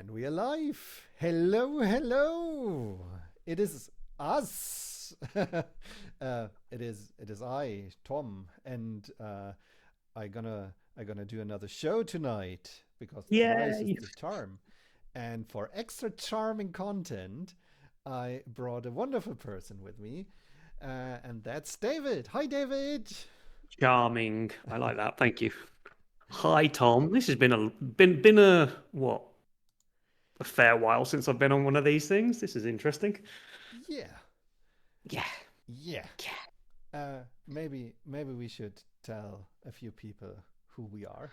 And we are live. Hello, hello. It is us. It is I, Tom, and I gonna do another show tonight because twice is Yay! the charm. And for extra charming content, I brought a wonderful person with me, and that's David. Hi, David. Charming. I like that. Thank you. Hi, Tom. This has been a what? A fair while since I've been on one of these things. This is interesting. Yeah, Yeah. yeah. Maybe we should tell a few people who we are.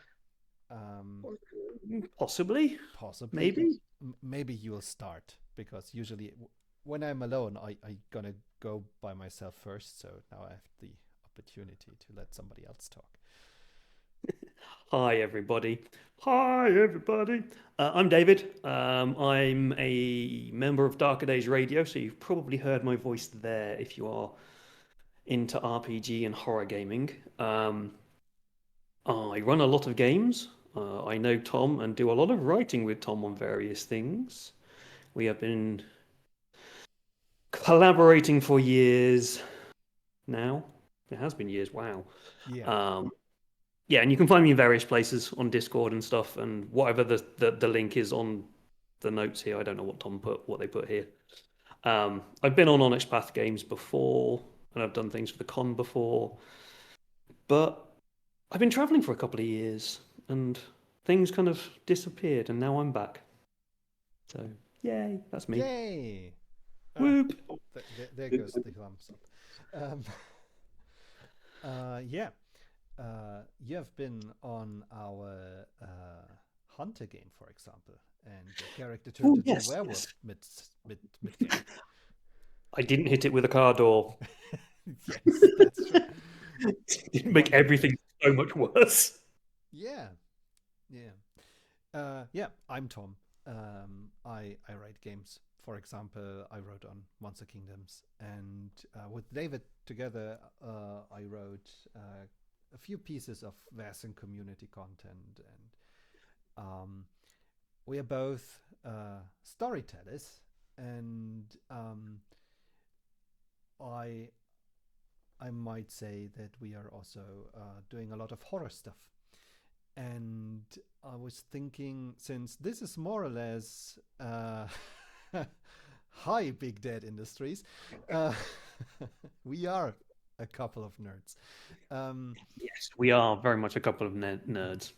Um, Possibly. Possibly. Maybe. Maybe you'll start because usually when I'm alone, I gonna go by myself first. So now I have the opportunity to let somebody else talk. Hi, everybody. Hi, everybody. I'm David. I'm a member of Darker Days Radio, so you've probably heard my voice there if you are into RPG and horror gaming. I run a lot of games. I know Tom and do a lot of writing with Tom on various things. We have been collaborating for years now. It has been years, wow. Yeah. Um, yeah, and you can find me in various places on Discord and stuff, and whatever the link is on the notes here. I don't know what they put here. I've been on Onyx Path games before, and I've done things for the con before, but I've been traveling for a couple of years, and things kind of disappeared, and now I'm back. So, yay, that's me. Yay! Whoop. There goes the thumbs up. Yeah. You have been on our Hunter game, for example, and your character turned Oh, into yes, a werewolf yes. mid game. I didn't hit it with a car door. Yes, that's true. Didn't make Wonderful. everything so much worse. Yeah, yeah. I'm Tom. I write games. For example, I wrote on Monster Kingdoms, and with David together, I wrote a few pieces of Vasen community content, and we are both storytellers, and I I might say that we are also doing a lot of horror stuff. And I was thinking, since this is more or less hi, Big Dead Industries, uh, we are a couple of nerds. Um, Yes, we are very much a couple of nerds.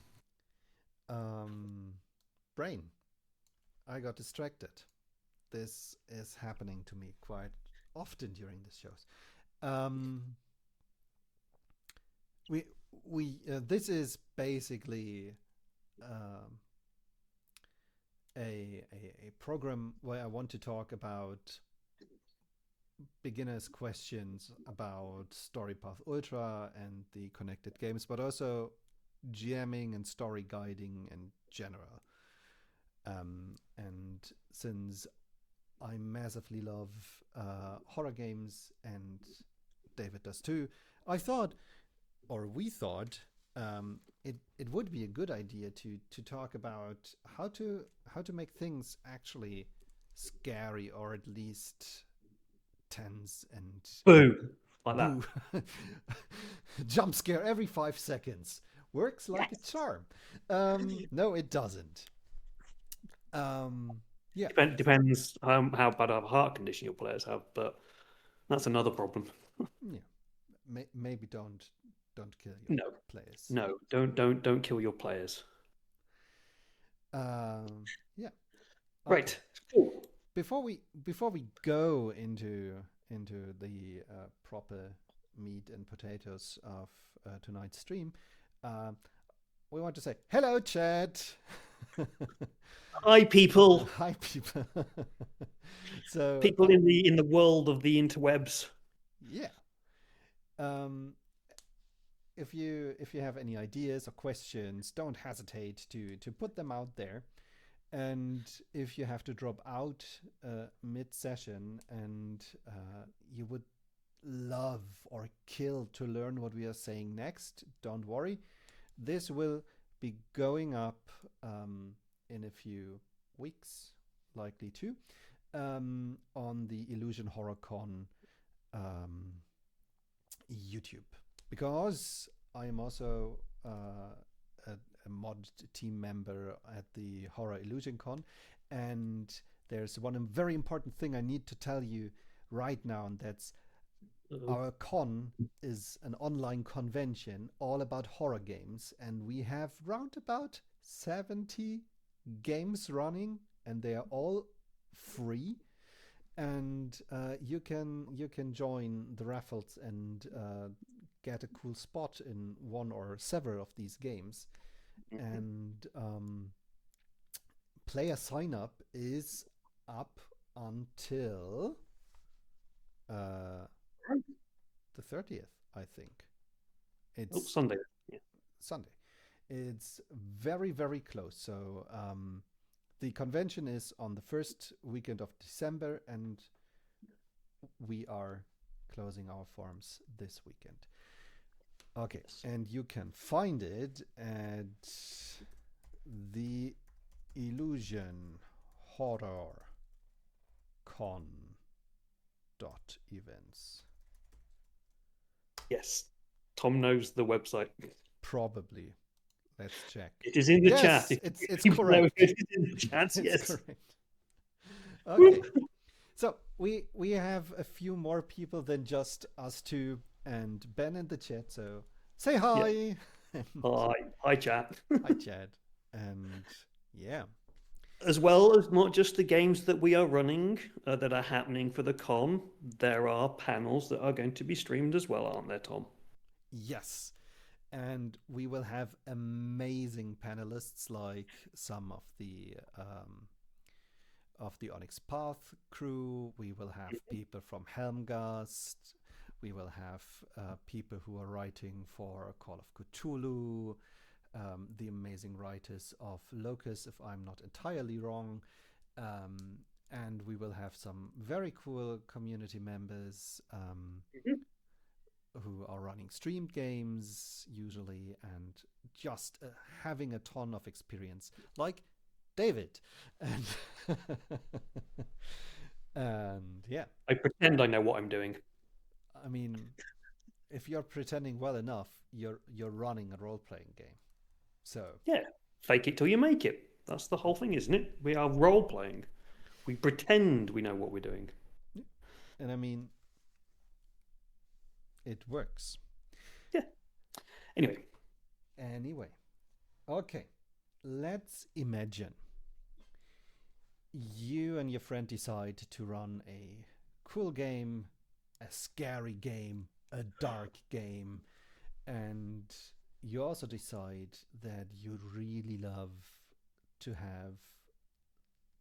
um, Brain, I got distracted. This is happening to me quite often during the shows. Um, we this is basically um, a program where I want to talk about beginners questions about StoryPath Ultra and the connected games, but also GMing and story guiding in general. And since I massively love horror games, and David does too, I thought, or we thought, it would be a good idea to talk about how to make things actually scary, or at least tense and Boo! Like that. boo. Jump scare every 5 seconds works like a Yes. charm. No, it doesn't. Yeah, Depends how bad of a heart condition your players have, but that's another problem. yeah. Maybe don't kill your No, players. no, don't kill your players. Yeah. Uh, Right. Cool. before we go into the proper meat and potatoes of tonight's stream, uh, we want to say hello, chat. Hi, people. Hi, people. So People in the world of the interwebs. yeah. Um, if you have any ideas or questions, don't hesitate to put them out there. And if you have to drop out mid session, and you would love or kill to learn what we are saying next, don't worry. This will be going up in a few weeks, likely two, on the Illusion Horror Con YouTube, because I am also a mod team member at the Horror Illusion Con, and there's one very important thing I need to tell you right now, and that's our con is an online convention all about horror games, and we have round about 70 games running, and they are all free. And you can join the raffles and get a cool spot in one or several of these games. And player sign up is up until the 30th, I think. It's Sunday. Yeah. Sunday. It's very, very close. So the convention is on the first weekend of December, and we are closing our forms this weekend. Okay, and you can find it at the Illusion Horror Con .events. Yes, Tom knows the website. Probably. Let's check. It is in the Yes, chat. it's correct. It is in the chat. It's Yes. correct. Okay. So we have a few more people than just us two and Ben in the chat. So say hi. Hi, chat. Hi, Chad. And yeah. As well as not just the games that we are running that are happening for the con, there are panels that are going to be streamed as well, aren't there, Tom? Yes. And we will have amazing panelists like some of the Onyx Path crew. We will have people from Helmgast. We will have people who are writing for Call of Cthulhu, the amazing writers of Locus, if I'm not entirely wrong. And we will have some very cool community members who are running streamed games usually, and just having a ton of experience, like David. And yeah, I pretend I know what I'm doing. I mean, if you're pretending well enough, you're running a role-playing game. So yeah, fake it till you make it. That's the whole thing, isn't it? We are role-playing. We pretend we know what we're doing. And I mean, it works. Yeah. Anyway. Okay. Let's imagine you and your friend decide to run a cool game, a scary game, a dark game, and you also decide that you really love to have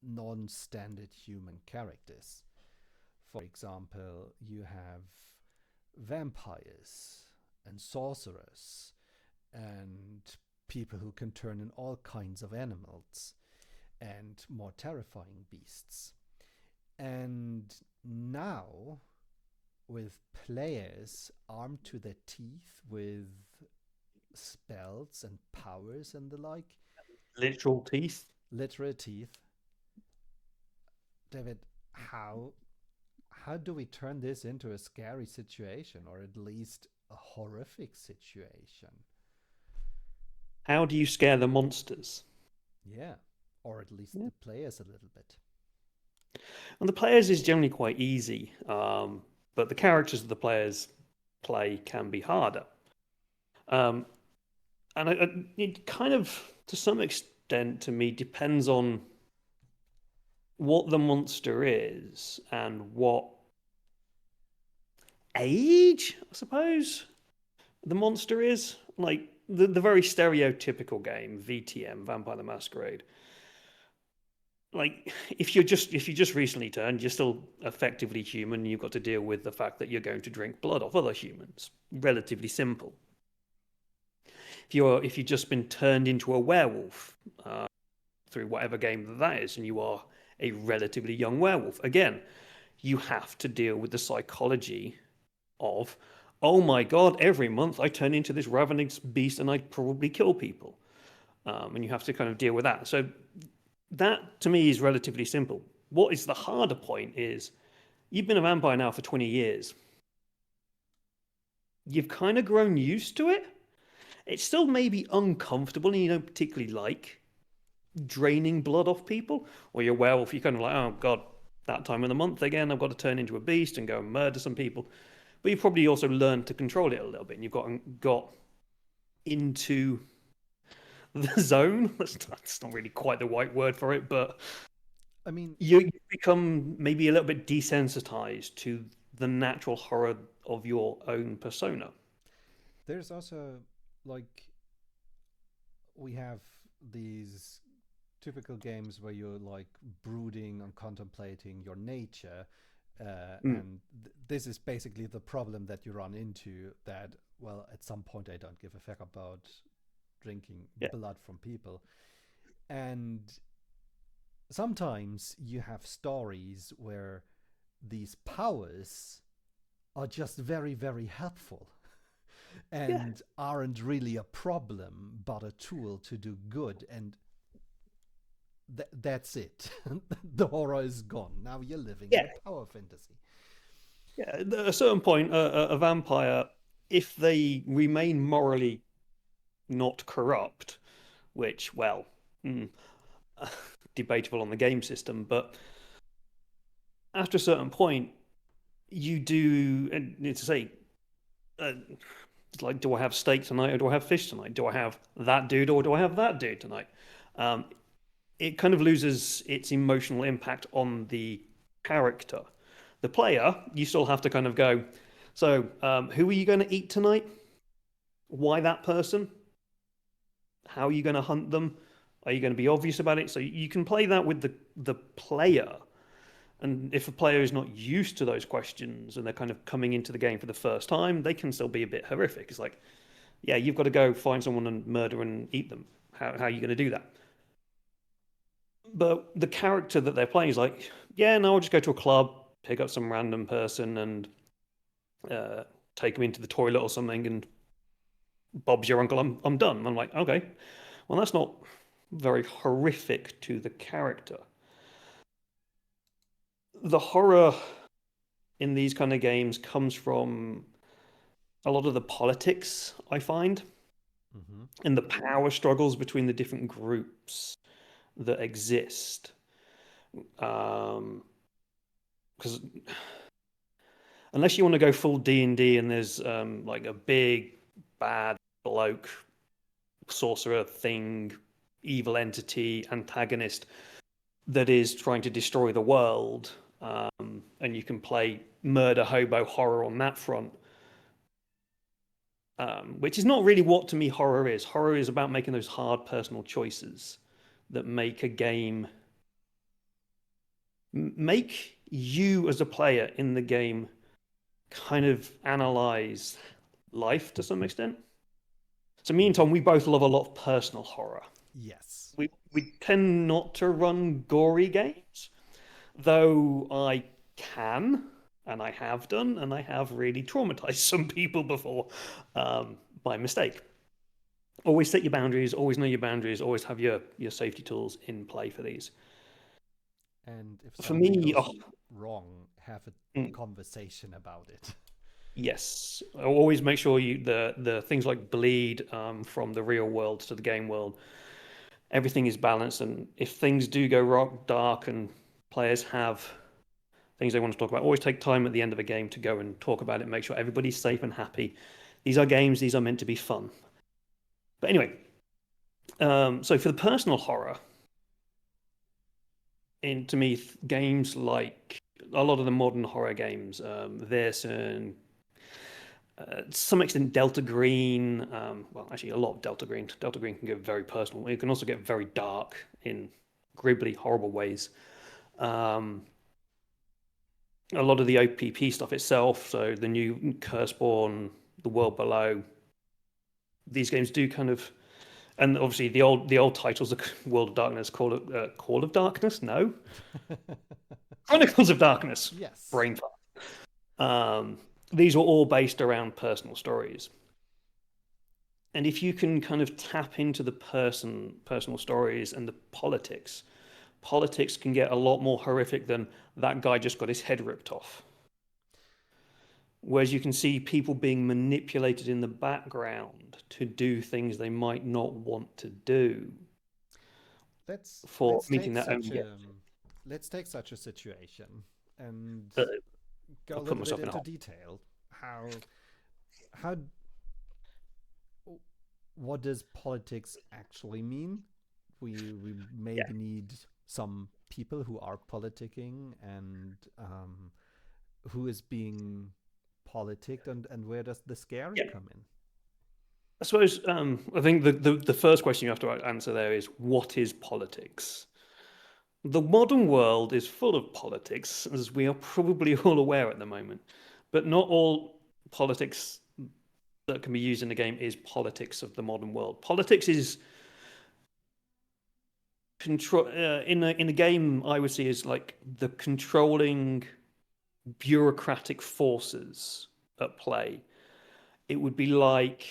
non-standard human characters. For example, you have vampires and sorcerers and people who can turn in all kinds of animals and more terrifying beasts. And now, with players armed to their teeth with spells and powers and the like, literal teeth, David, how do we turn this into a scary situation, or at least a horrific situation? How do you scare the monsters? Yeah, or at least the players a little bit. And the players is generally quite easy, but the characters that the players play can be harder. And it kind of, to some extent, to me, depends on what the monster is and what age, I suppose, the monster is. Like the very stereotypical game, VTM, Vampire the Masquerade. Like if you just recently turned, you're still effectively human. You've got to deal with the fact that you're going to drink blood off other humans. Relatively simple. If you've just been turned into a werewolf through whatever game that is, and you are a relatively young werewolf, again, you have to deal with the psychology of, oh my god, every month I turn into this ravenous beast and I probably kill people, and you have to kind of deal with that. So that to me is relatively simple. What is the harder point is you've been a vampire now for 20 years. You've kind of grown used to it. It's still maybe uncomfortable and you don't particularly like draining blood off people. Or you're a werewolf, you're kind of like, oh God, that time of the month again, I've got to turn into a beast and go and murder some people. But you've probably also learned to control it a little bit and you've got into the zone. That's not really quite the right word for it, but I mean, you become maybe a little bit desensitized to the natural horror of your own persona. there's also like we have these typical games where you're like brooding and contemplating your nature, Mm, and this is basically the problem that you run into. That well, at some point, I don't give a fuck about drinking yeah, blood from people, and sometimes you have stories where these powers are just very, very helpful yeah, and aren't really a problem, but a tool to do good. And that's it. The horror is gone. Now you're living in yeah, a power fantasy. yeah. At a certain point, a vampire, if they remain morally not corrupt, which, well, mm, debatable on the game system, but after a certain point, you do, and to say, uh, it's like, do I have steak tonight or do I have fish tonight? Do I have that dude or do I have that dude tonight? Um, it kind of loses its emotional impact on the character. The player, you still have to kind of go, so who are you going to eat tonight? Why that person? How are you going to hunt them? Are you going to be obvious about it? So you can play that with the player. And if a player is not used to those questions and they're kind of coming into the game for the first time, they can still be a bit horrific. It's like, yeah, you've got to go find someone and murder and eat them. How are you going to do that? But the character that they're playing is like, yeah, no, I'll just go to a club, pick up some random person and uh, take them into the toilet or something, and Bob's your uncle. I'm done. I'm like, okay, well, that's not very horrific to the character. The horror in these kind of games comes from a lot of the politics, I find, Mm-hmm. and the power struggles between the different groups that exist. Because unless you want to go full D&D and there's like a big bad bloke, sorcerer thing, evil entity, antagonist that is trying to destroy the world, and you can play murder hobo horror on that front, which is not really what to me horror is. Horror is about making those hard personal choices that make a game, make you as a player in the game kind of analyze life to some extent. So me and Tom, we both love a lot of personal horror. Yes. We tend not to run gory games, though I can, and I have done, and I have really traumatized some people before by mistake. Always set your boundaries, always know your boundaries, always have your safety tools in play for these. And if For something me, goes wrong, have a mm, conversation about it. yes, I always make sure the things like bleed from the real world to the game world, everything is balanced, and if things do go wrong, dark, and players have things they want to talk about, always take time at the end of a game to go and talk about it, make sure everybody's safe and happy. These are games, these are meant to be fun. But anyway, so for the personal horror, in to me, games like a lot of the modern horror games, this and to some extent Delta Green, well, actually a lot of Delta Green. Delta Green can get very personal. It can also get very dark in gribbly, horrible ways. Um, a lot of the OPP stuff itself, so the new Curseborn, The World Below, these games do kind of, and obviously the old titles, the World of Darkness, Call of Darkness, no, Chronicles of Darkness, Yes. brain fart. These were all based around personal stories, and if you can kind of tap into the personal stories and the politics politics can get a lot more horrific than that guy just got his head ripped off. Whereas you can see people being manipulated in the background to do things they might not want to do for Let's meeting take their own such get. a let's take such a situation and Uh, go a I'll put little bit myself in a into hole. detail. How what does politics actually mean? We Yeah, maybe need some people who are politicking, and who is being politicked, and where does the scary yeah. come in? I suppose I think the first question you have to answer there is what is politics? The modern world is full of politics, as we are probably all aware at the moment. But not all politics that can be used in the game is politics of the modern world. Politics is control in a game. I would see as like the controlling bureaucratic forces at play. It would be like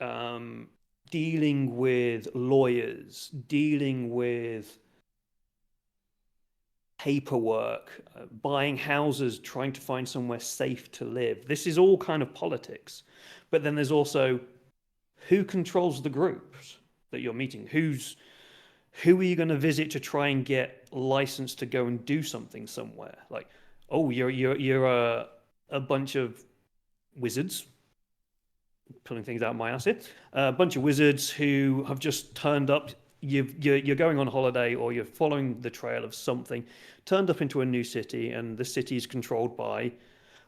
um, dealing with lawyers, dealing with paperwork, buying houses, trying to find somewhere safe to live. This is all kind of politics. But then there's also who controls the groups that you're meeting? Who are you going to visit to try and get licensed to go and do something somewhere? Like, oh, you're a bunch of wizards, pulling things out of my ass here. A bunch of wizards who have just turned up. You're going on holiday or you're following the trail of something, turned up into a new city, and the city is controlled by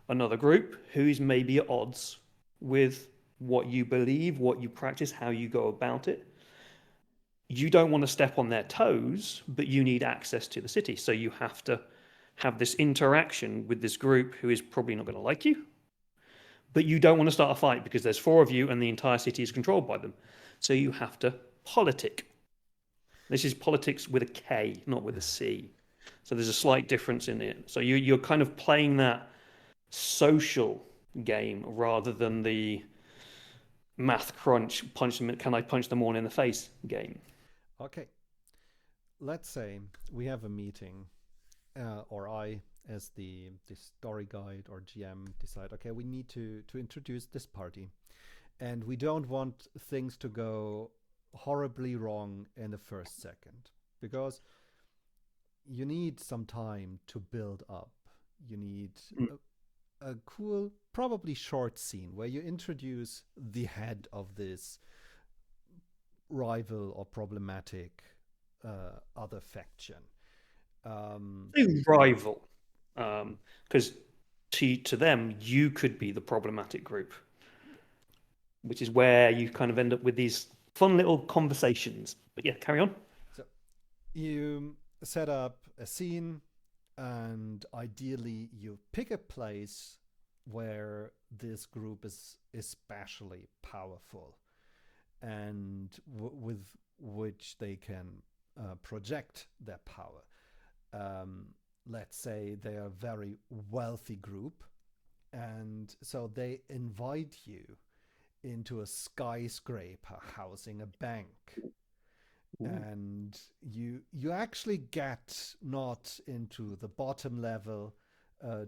another group who is maybe at odds with what you believe, what you practice, how you go about it. You don't want to step on their toes, but you need access to the city. So you have to have this interaction with this group who is probably not going to like you, but you don't want to start a fight because there's four of you and the entire city is controlled by them. So you have to politic. This is politics with a K, not with a C. So there's a slight difference in it. So you're kind of playing that social game rather than the math crunch, punch them, can I punch them all in the face game. Okay, let's say we have a meeting, or I, as the story guide or GM, decide, okay, we need to introduce this party, and we don't want things to go horribly wrong in the first second, because you need some time to build up. You need a cool, probably short scene where you introduce the head of this rival or problematic other faction. Rival, because to them you could be the problematic group, which is where you kind of end up with these fun little conversations. But yeah, carry on. So you set up a scene, and ideally you pick a place where this group is especially powerful, and with which they can project their power. Let's say they are a very wealthy group, and so they invite you into a skyscraper housing a bank. Ooh. And you actually get not into the bottom level,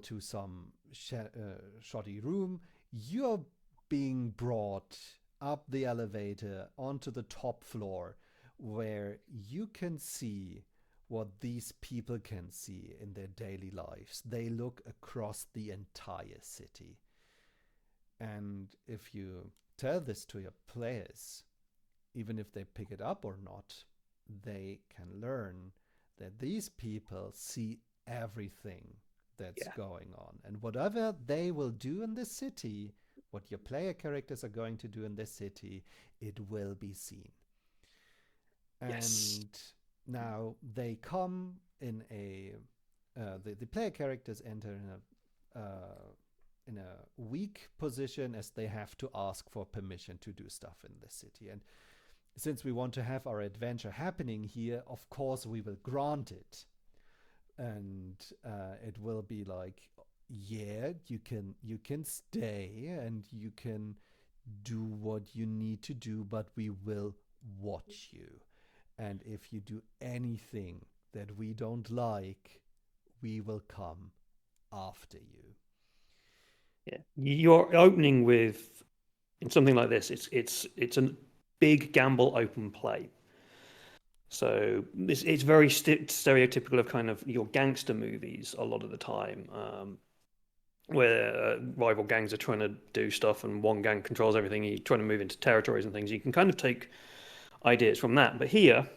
to some shoddy room. You're being brought up the elevator onto the top floor, where you can see what these people can see in their daily lives. They look across the entire city. And if you tell this to your players, even if they pick it up or not, they can learn that these people see everything that's going on. And whatever they will do in this city, what your player characters are going to do in this city, it will be seen. Yes. And now they come in the player characters enter in a weak position, as they have to ask for permission to do stuff in the city. And since we want to have our adventure happening here, of course we will grant it. And it will be like, yeah, you can stay and you can do what you need to do, but we will watch you. And if you do anything that we don't like, we will come after you. Yeah, you're opening with in something like this. It's a big gamble open play. So it's very stereotypical of kind of your gangster movies a lot of the time, where rival gangs are trying to do stuff and one gang controls everything. You're trying to move into territories and things. You can kind of take ideas from that. But here,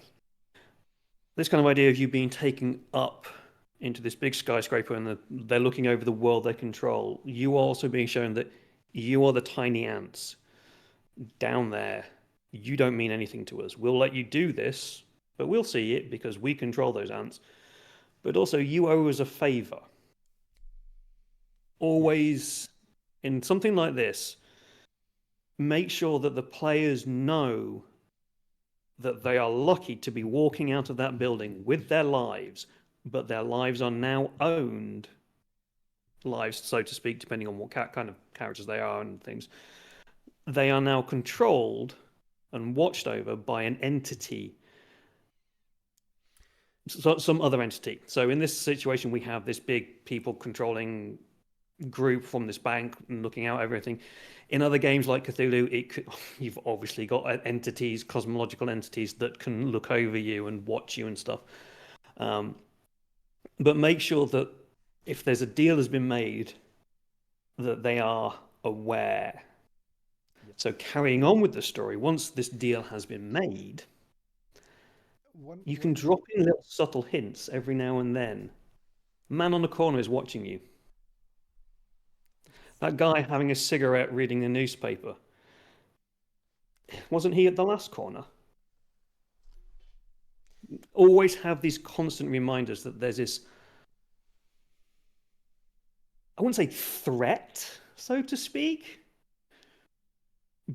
this kind of idea of you being taken up into this big skyscraper and they're looking over the world they control, you are also being shown that you are the tiny ants down there. You don't mean anything to us. We'll let you do this, but we'll see it because we control those ants. But also, you owe us a favor. Always, in something like this, make sure that the players know that they are lucky to be walking out of that building with their lives, but their lives are now owned lives, so to speak, depending on what kind of characters they are and things. They are now controlled and watched over by an entity, some other entity. So in this situation, we have this big people controlling group from this bank and looking out everything. In other games like Cthulhu, you've obviously got entities, cosmological entities that can look over you and watch you and stuff. But make sure that if there's a deal has been made, that they are aware. Yep. So carrying on with the story, once this deal has been made, you can drop in little subtle hints every now and then. Man on the corner is watching you. That guy having a cigarette reading the newspaper. Wasn't he at the last corner? Always have these constant reminders that there's this, I wouldn't say threat, so to speak,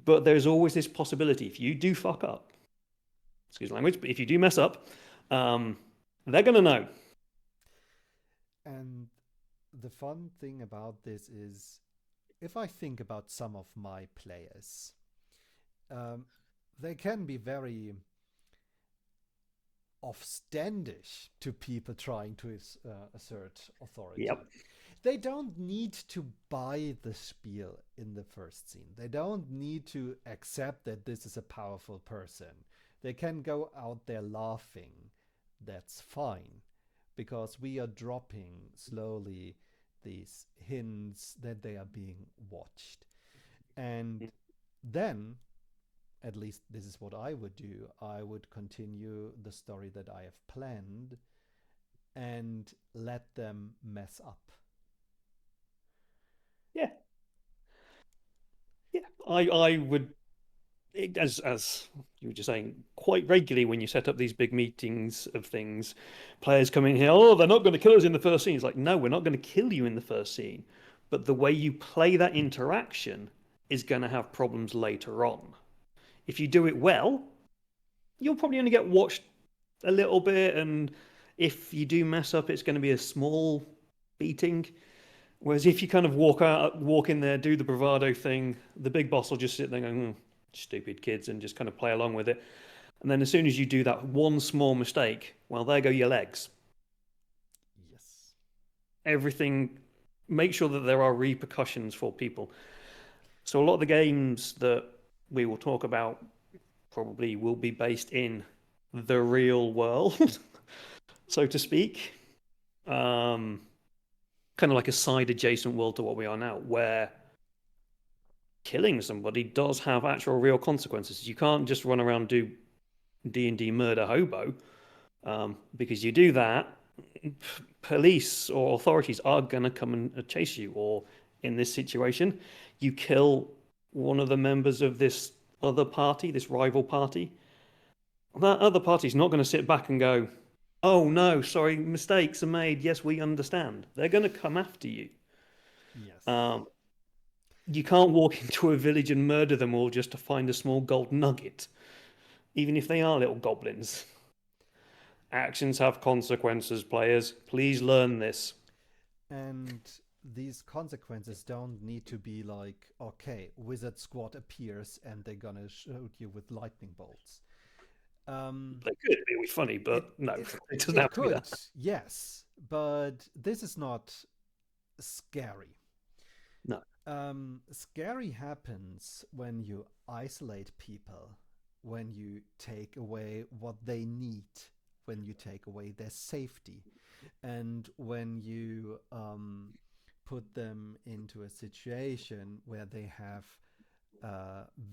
but there's always this possibility. If you do fuck up, excuse the language, but if you do mess up, they're going to know. And the fun thing about this is, if I think about some of my players, they can be very offstandish to people trying to assert authority. Yep. They don't need to buy the spiel in the first scene. They don't need to accept that this is a powerful person. They can go out there laughing. That's fine, because we are dropping slowly these hints that they are being watched. And then, at least this is what I would do, I would continue the story that I have planned and let them mess up. Yeah. I would, as you were just saying, quite regularly when you set up these big meetings of things, players come in here, oh, they're not going to kill us in the first scene. It's like, no, we're not going to kill you in the first scene. But the way you play that interaction is going to have problems later on. If you do it well, you'll probably only get watched a little bit. And if you do mess up, it's going to be a small beating. Whereas if you kind of walk in there, do the bravado thing, the big boss will just sit there going, stupid kids, and just kind of play along with it. And then as soon as you do that one small mistake, well, there go your legs. Yes. Everything, make sure that there are repercussions for people. So a lot of the games that we will talk about probably will be based in the real world, so to speak. Kind of like a side adjacent world to what we are now, where killing somebody does have actual real consequences. You can't just run around do D&D murder hobo, because you do that, police or authorities are going to come and chase you. Or in this situation, you kill one of the members of this other party, this rival party. That other party's not going to sit back and go, oh no, sorry, mistakes are made. Yes, we understand. They're going to come after you. Yes. You can't walk into a village and murder them all just to find a small gold nugget, even if they are little goblins. Actions have consequences, players. Please learn this. And these consequences don't need to be like, okay, Wizard Squad appears and they're gonna shoot you with lightning bolts. They could. It would be funny, It but no, it it doesn't it have to be could, that. yes, but this is not scary. No. Scary happens when you isolate people, when you take away what they need, when you take away their safety, and when you put them into a situation where they have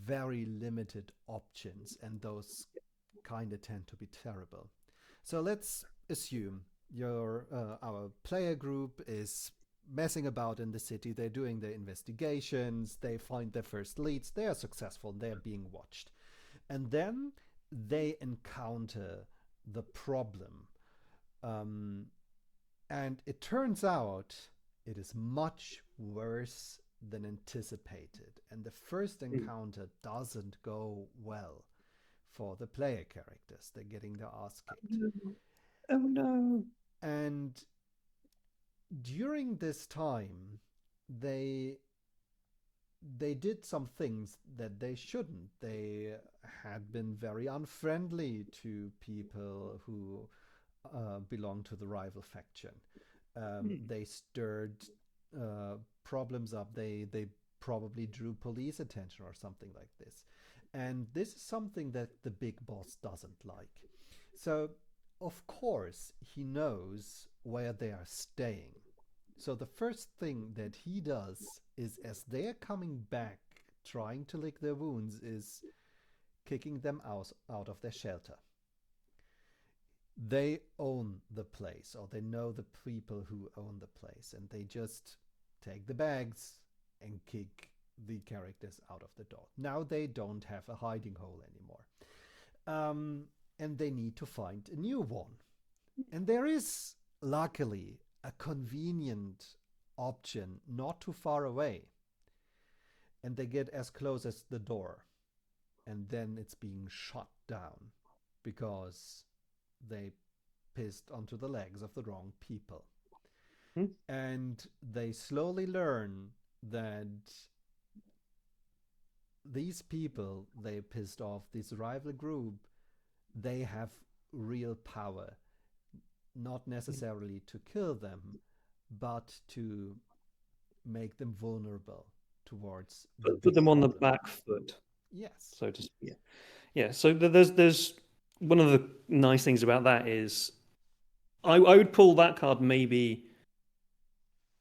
very limited options, and those kind of tend to be terrible. So let's assume your our player group is messing about in the city. They're doing their investigations. They find their first leads. They are successful. They're being watched, and then they encounter the problem. Um, and it turns out it is much worse than anticipated. And the first encounter doesn't go well for the player characters. They're getting their ass kicked. Oh no. And during this time, they they did some things that they shouldn't. They had been very unfriendly to people who belong to the rival faction. They stirred problems up. They probably drew police attention or something like this. And this is something that the big boss doesn't like. So, of course, he knows where they are staying. So, the first thing that he does is, as they're coming back, trying to lick their wounds, is kicking them out of their shelter. They own the place, or they know the people who own the place, and they just take the bags and kick the characters out of the door. Now they don't have a hiding hole anymore. And they need to find a new one. And there is, luckily, a convenient option not too far away. And they get as close as the door. And then it's being shut down because they pissed onto the legs of the wrong people. And they slowly learn that these people they pissed off, this rival group, they have real power, not necessarily to kill them, but to make them vulnerable towards the Put big them on the problem. back foot, Yes. so to speak. Yeah. So there's one of the nice things about that is I would pull that card maybe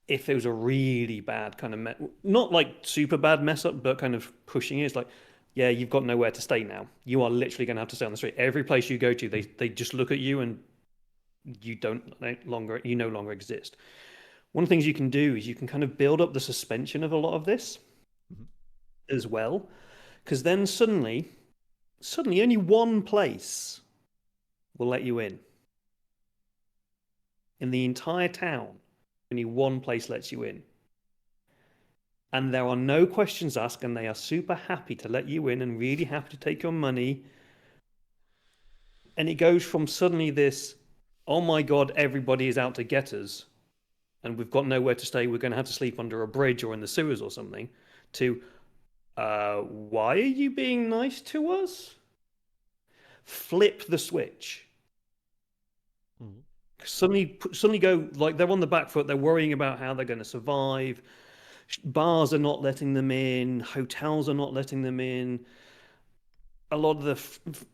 if it was a really bad kind of not like super bad mess up, but kind of pushing it. It's like, yeah, you've got nowhere to stay now. You are literally going to have to stay on the street. Every place you go to, they just look at you and you no longer exist. One of the things you can do is you can kind of build up the suspension of a lot of this as well, because then suddenly only one place will let you in the entire town. Only one place lets you in, and there are no questions asked, and they are super happy to let you in and really happy to take your money. And it goes from suddenly this, oh my god, everybody is out to get us and we've got nowhere to stay, we're going to have to sleep under a bridge or in the sewers or something, to why are you being nice to us? Flip the switch. Suddenly go, like, they're on the back foot, they're worrying about how they're going to survive. Bars are not letting them in, hotels are not letting them in. A lot of the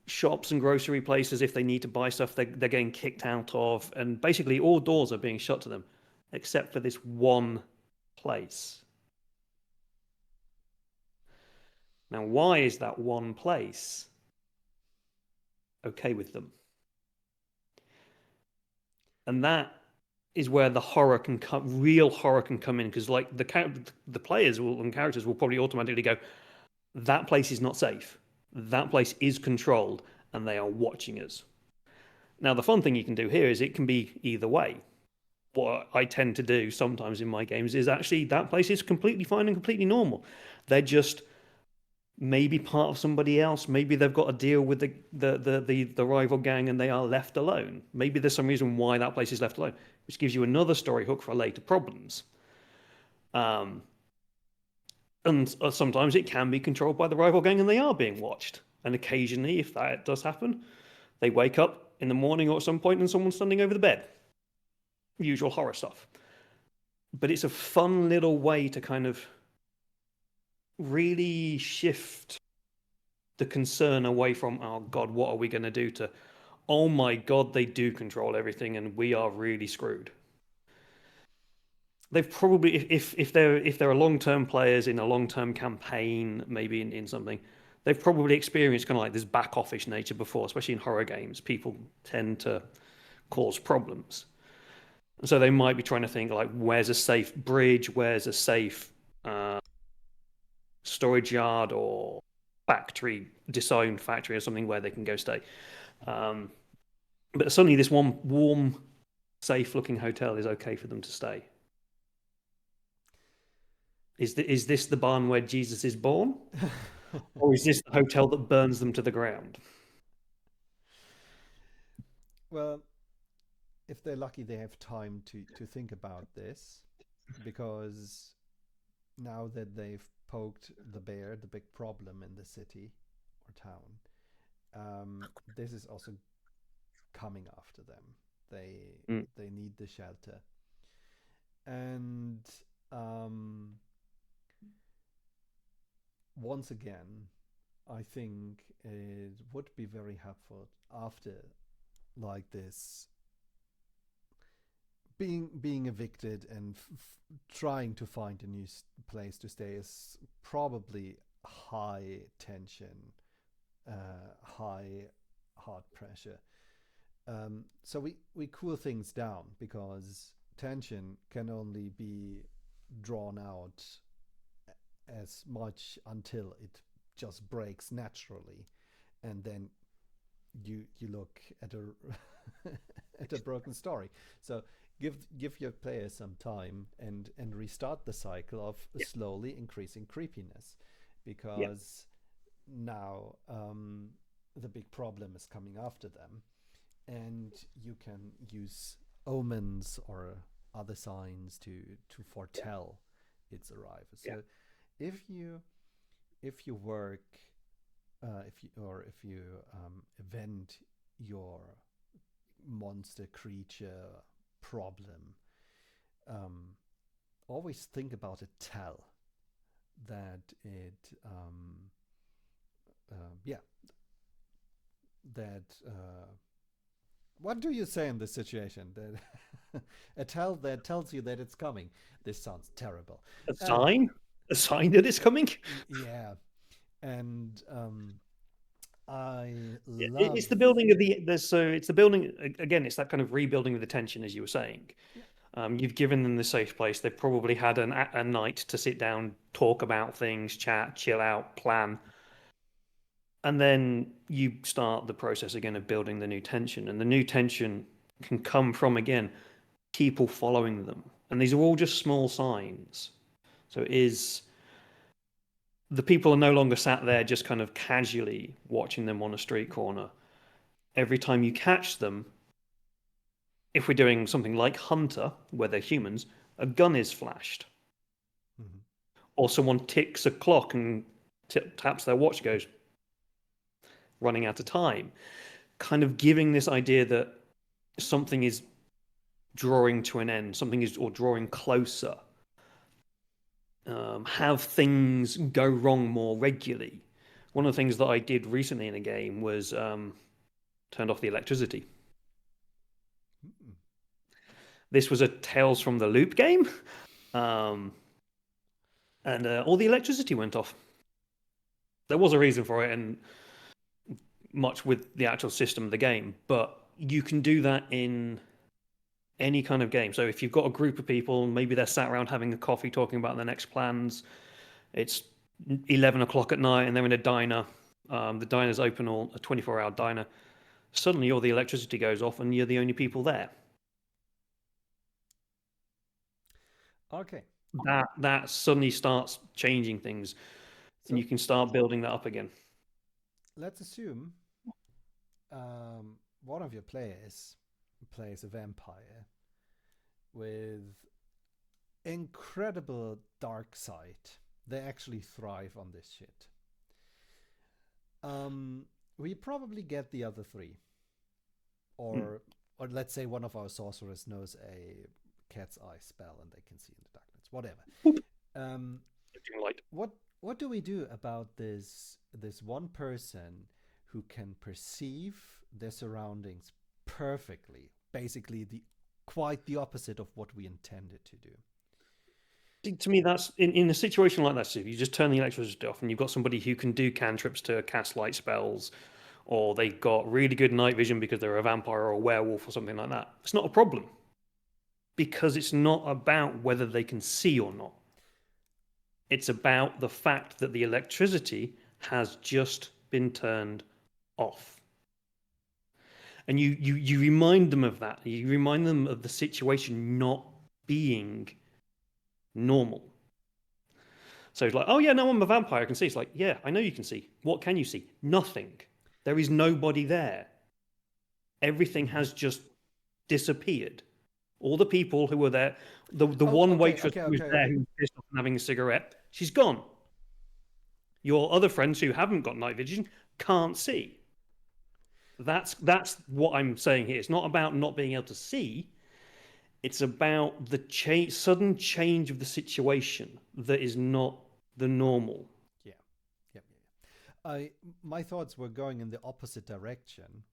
shops and grocery places, if they need to buy stuff, they're getting kicked out of, and basically all doors are being shut to them except for this one place. Now, why is that one place okay with them? And that is where the horror can come, real horror can come in, because like the players and characters will probably automatically go, that place is not safe. That place is controlled, and they are watching us. Now, the fun thing you can do here is it can be either way. What I tend to do sometimes in my games is actually that place is completely fine and completely normal. They're just maybe part of somebody else. Maybe they've got a deal with the rival gang and they are left alone. Maybe there's some reason why that place is left alone, which gives you another story hook for later problems. And sometimes it can be controlled by the rival gang and they are being watched. And occasionally, if that does happen, They wake up in the morning or at some point and someone's standing over the bed. Usual horror stuff. But it's a fun little way to kind of really shift the concern away from, oh God, what are we going to do, to, oh my God, they do control everything and we are really screwed. They've probably, if there are long-term players in a long-term campaign, maybe in something, they've probably experienced kind of like this back office nature before, especially in horror games. People tend to cause problems. So they might be trying to think like, where's a safe bridge? Where's a safe storage yard or factory, disowned factory or something where they can go stay. But suddenly this one warm, safe-looking hotel is okay for them to stay. Is this the barn where Jesus is born? Or is this the hotel that burns them to the ground? Well, if they're lucky, they have time to think about this, because now that they've poked the bear, the big problem in the city or town, this is also coming after them. They need the shelter, and once again, I think it would be very helpful after like this being evicted and trying to find a new place to stay is probably high tension, high heart pressure. So we cool things down, because tension can only be drawn out as much until it just breaks naturally, and then you look at a at a broken story. So give your players some time and restart the cycle of slowly increasing creepiness, because now the big problem is coming after them, and you can use omens or other signs to foretell its arrival. So if you work if you event your monster creature problem, always think about a tell that it that what do you say in this situation? That a tell that tells you that it's coming. This sounds terrible. A sign? A sign that it's coming? Yeah. And I love... It's the building of it's the building, again, it's that kind of rebuilding of the tension, as you were saying. You've given them the safe place. They've probably had a night to sit down, talk about things, chat, chill out, plan. And then you start the process again of building the new tension. And the new tension can come from, again, people following them. And these are all just small signs. So the people are no longer sat there just kind of casually watching them on a street corner. Every time you catch them, if we're doing something like Hunter, where they're humans, a gun is flashed. Mm-hmm. Or someone ticks a clock and taps their watch, goes, running out of time. Kind of giving this idea that something is drawing to an end, something is, or drawing closer. Have things go wrong more regularly. One of the things that I did recently in a game was turned off the electricity. Mm-mm. This was a Tales from the Loop game, and all the electricity went off. There was a reason for it, and much with the actual system of the game, but you can do that in any kind of game. So if you've got a group of people, maybe they're sat around having a coffee talking about their next plans, it's 11 o'clock at night and they're in a diner, the diner's open, all a 24-hour diner, suddenly all the electricity goes off and you're the only people there. Okay. That suddenly starts changing things, and you can start building that up again. Let's assume one of your players plays a vampire with incredible dark sight. They actually thrive on this shit. We probably get the other three. or let's say one of our sorcerers knows a cat's eye spell and they can see in the darkness, whatever. Um, Light. what do we do about this one person who can perceive their surroundings perfectly, basically quite the opposite of what we intended to do? To me, that's in a situation like that. So if you just turn the electricity off and you've got somebody who can do cantrips to cast light spells, or they've got really good night vision because they're a vampire or a werewolf or something like that, it's not a problem, because it's not about whether they can see or not. It's about the fact that the electricity has just been turned off. And you remind them of that. You remind them of the situation not being normal. So it's like, oh yeah, no, I'm a vampire, I can see. It's like, yeah, I know you can see. What can you see? Nothing. There is nobody there. Everything has just disappeared. All the people who were there, the one waitress who was there who was pissed off and having a cigarette, she's gone. Your other friends who haven't got night vision can't see. That's what I'm saying here. It's not about not being able to see. It's about the sudden change of the situation that is not the normal. Yeah. My thoughts were going in the opposite direction,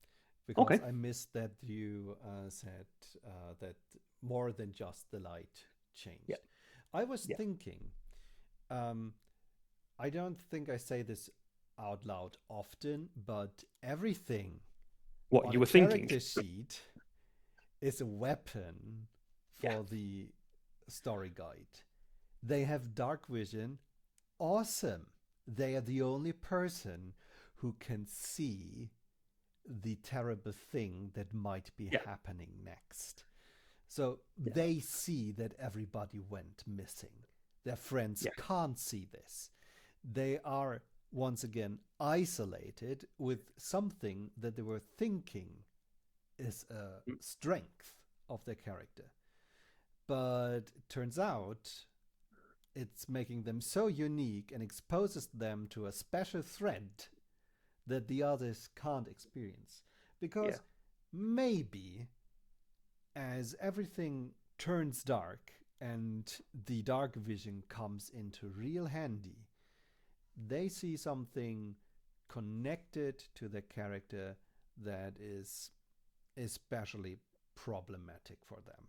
because I missed that you said that more than just the light changed. Yeah. I was thinking, I don't think I say this out loud often, but everything what you were thinking character sheet is a weapon for the story guide. They have dark vision. Awesome. They are the only person who can see the terrible thing that might be happening next. So they see that everybody went missing. Their friends can't see this. They are once again isolated with something that they were thinking is a strength of their character. But it turns out it's making them so unique and exposes them to a special threat that the others can't experience. Because maybe as everything turns dark and the dark vision comes into real handy, they see something connected to the character that is especially problematic for them.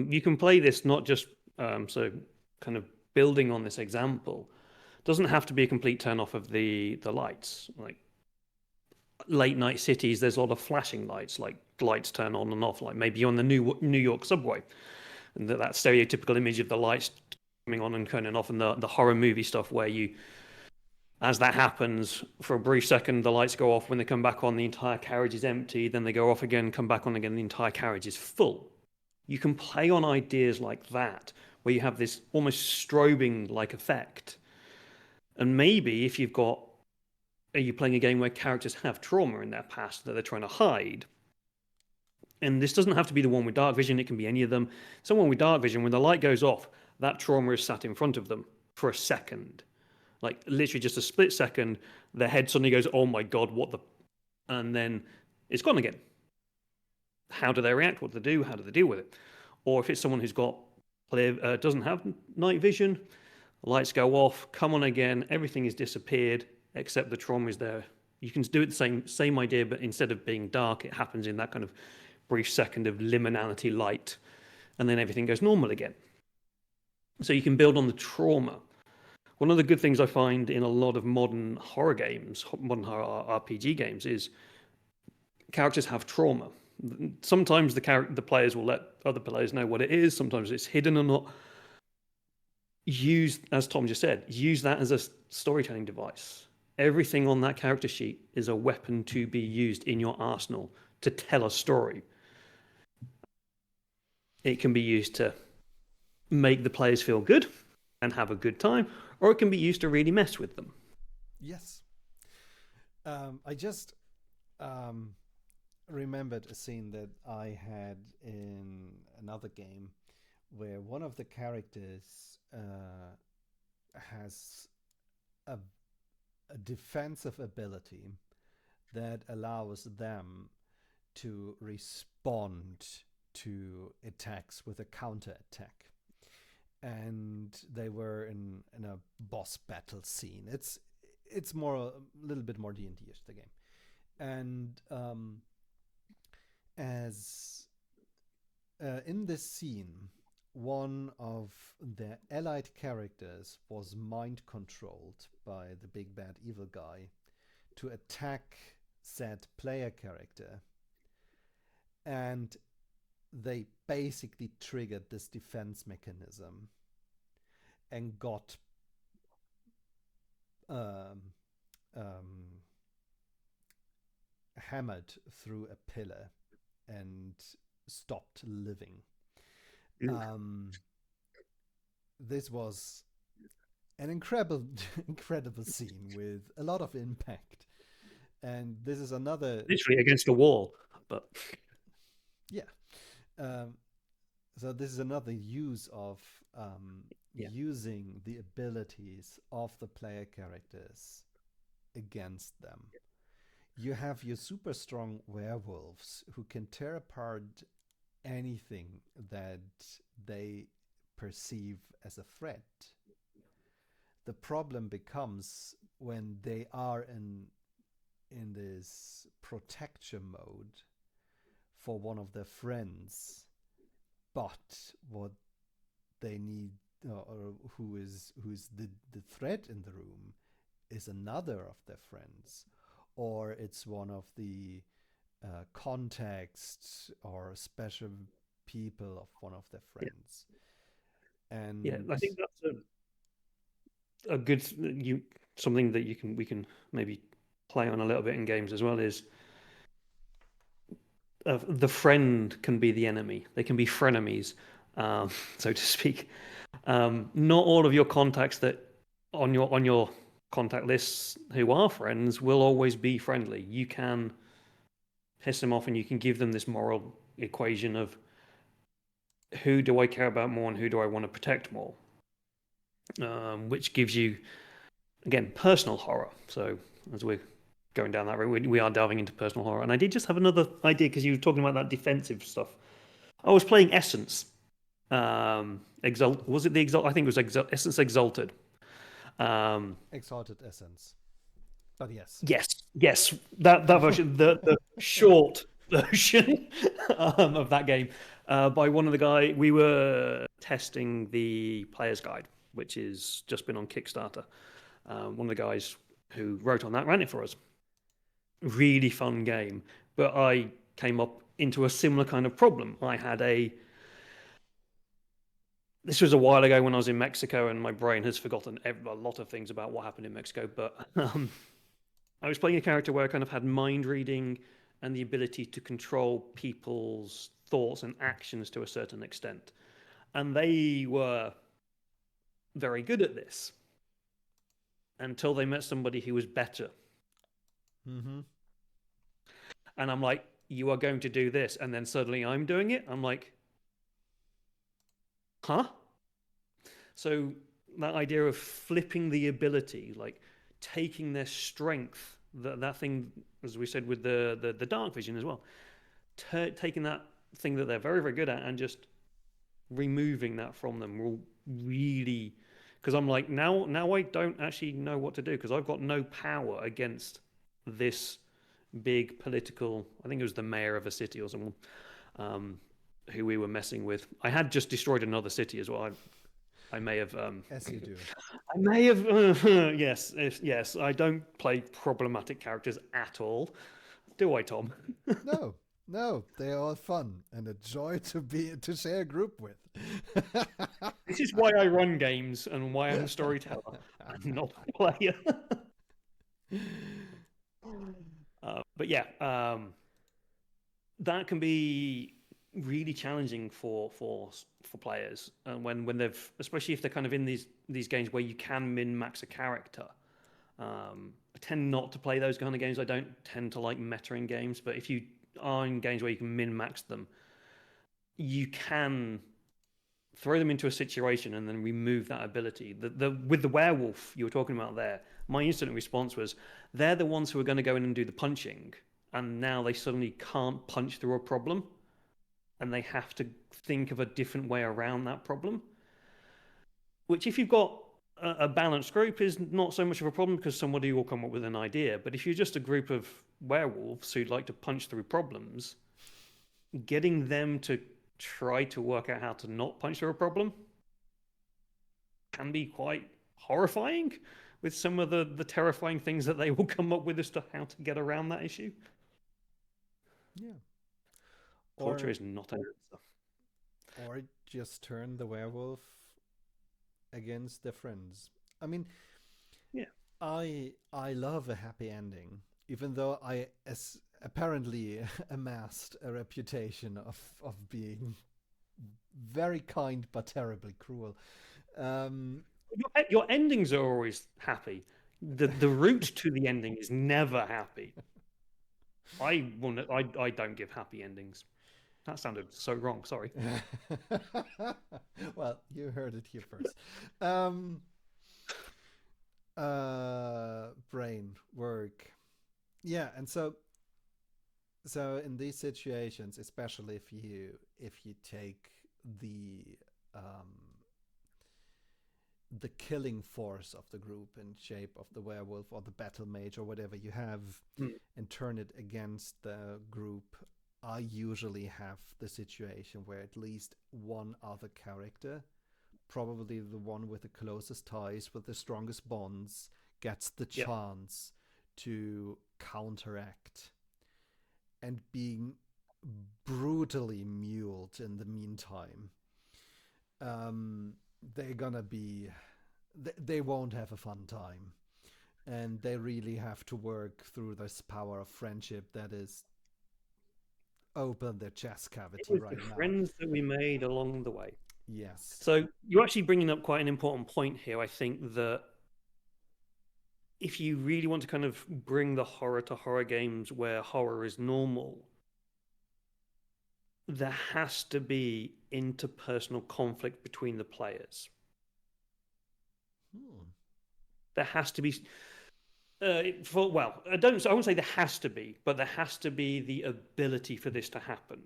You can play this not just so kind of building on this example. Doesn't have to be a complete turn off of the lights. Like late night cities, there's a lot of flashing lights, like lights turn on and off, like maybe on the New York subway, and that stereotypical image of the lights coming on and turning off, and the horror movie stuff where you, as that happens, for a brief second the lights go off, when they come back on the entire carriage is empty, then they go off again, come back on again, the entire carriage is full. You can play on ideas like that where you have this almost strobing like effect. And maybe if you've got, are you playing a game where characters have trauma in their past that they're trying to hide? And this doesn't have to be the one with dark vision, it can be any of them. Someone with dark vision, when the light goes off, that trauma is sat in front of them for a second. Like literally just a split second, their head suddenly goes, oh my God, what the... And then it's gone again. How do they react? What do they do? How do they deal with it? Or if it's someone who's got doesn't have night vision, lights go off, come on again, everything is disappeared except the trauma is there. You can do it the same idea, but instead of being dark, it happens in that kind of brief second of liminality light, and then everything goes normal again. So you can build on the trauma. One of the good things I find in a lot of modern horror games, modern horror RPG games, is characters have trauma. Sometimes the players will let other players know what it is. Sometimes it's hidden or not. Use, as Tom just said, use that as a storytelling device. Everything on that character sheet is a weapon to be used in your arsenal to tell a story. It can be used to make the players feel good and have a good time, or it can be used to really mess with them. Yes. I just remembered a scene that I had in another game where one of the characters has a defensive ability that allows them to respond to attacks with a counter attack. And they were in a boss battle scene. It's more a little bit more D&D-ish, the game. And as in this scene, one of the allied characters was mind controlled by the big bad evil guy to attack said player character, and they basically triggered this defense mechanism and got hammered through a pillar and stopped living. This was an incredible scene with a lot of impact. And this is another... Literally against the wall, but... Yeah. So this is another use of using the abilities of the player characters against them. You have your super strong werewolves who can tear apart anything that they perceive as a threat. The problem becomes when they are in this protection mode for one of their friends, but what they need, or who's the threat in the room, is another of their friends, or it's one of the contacts or special people of one of their friends. And I think that's a good something that we can maybe play on a little bit in games as well, is the friend can be the enemy. They can be frenemies, so to speak. Not all of your contacts that on your contact lists who are friends will always be friendly. You can piss them off, and you can give them this moral equation of who do I care about more and who do I want to protect more, which gives you, again, personal horror. So as we're going down that road, we are delving into personal horror. And I did just have another idea, because you were talking about that defensive stuff. I was playing Essence. Was it the Exalt? I think it was Essence Exalted. Exalted Essence. But yes. Yes. That version, the short version of that game, by one of the guys. We were testing the player's guide, which has just been on Kickstarter. One of the guys who wrote on that ran it for us. Really fun game, but I came up into a similar kind of problem. This was a while ago when I was in Mexico, and my brain has forgotten a lot of things about what happened in Mexico, but I was playing a character where I kind of had mind reading and the ability to control people's thoughts and actions to a certain extent. And they were very good at this until they met somebody who was better. Mm-hmm. And I'm like, you are going to do this, and then suddenly I'm doing it. I'm like, huh? So that idea of flipping the ability, like taking their strength, that thing, as we said with the dark vision as well, taking that thing that they're very, very good at and just removing that from them will really... Because I'm like, now I don't actually know what to do, because I've got no power against this big political... I think it was the mayor of a city or someone who we were messing with. I had just destroyed another city as well. I may have... As you do. I may have... yes. I don't play problematic characters at all. Do I, Tom? No, they are all fun and a joy to share a group with. This is why I run games and why I'm a storyteller. I'm not a player. But yeah, that can be really challenging for players, and when they've, especially if they're kind of in these games where you can min-max a character. I tend not to play those kind of games. I don't tend to like meta-ing games, but if you are in games where you can min-max them, you can throw them into a situation and then remove that ability. With the werewolf you were talking about there, my instant response was, they're the ones who are going to go in and do the punching, and now they suddenly can't punch through a problem, and they have to think of a different way around that problem. Which, if you've got a balanced group, is not so much of a problem because somebody will come up with an idea. But if you're just a group of werewolves who'd like to punch through problems, getting them to try to work out how to not punch through a problem can be quite horrifying, with some of the terrifying things that they will come up with as to how to get around that issue. Yeah. Torture is not an answer. Or just turn the werewolf against their friends. I mean, yeah, I love a happy ending, even though I apparently amassed a reputation of being very kind but terribly cruel. Your endings are always happy. The route to the ending is never happy. I don't give happy endings. That sounded so wrong. Sorry. Well, you heard it here first. Brain work. Yeah, and so in these situations, especially if you take the killing force of the group in shape of the werewolf or the battle mage or whatever you have, and turn it against the group, I usually have the situation where at least one other character, probably the one with the closest ties, with the strongest bonds, gets the chance to counteract, and being brutally muled in the meantime. They're gonna be, they won't have a fun time, and they really have to work through this power of friendship that is open their chest cavity right now. Friends that we made along the way. Yes. So you're actually bringing up quite an important point here. I think that if you really want to kind of bring the horror to horror games where horror is normal, there has to be interpersonal conflict between the players. There has to be. I won't say there has to be, but there has to be the ability for this to happen,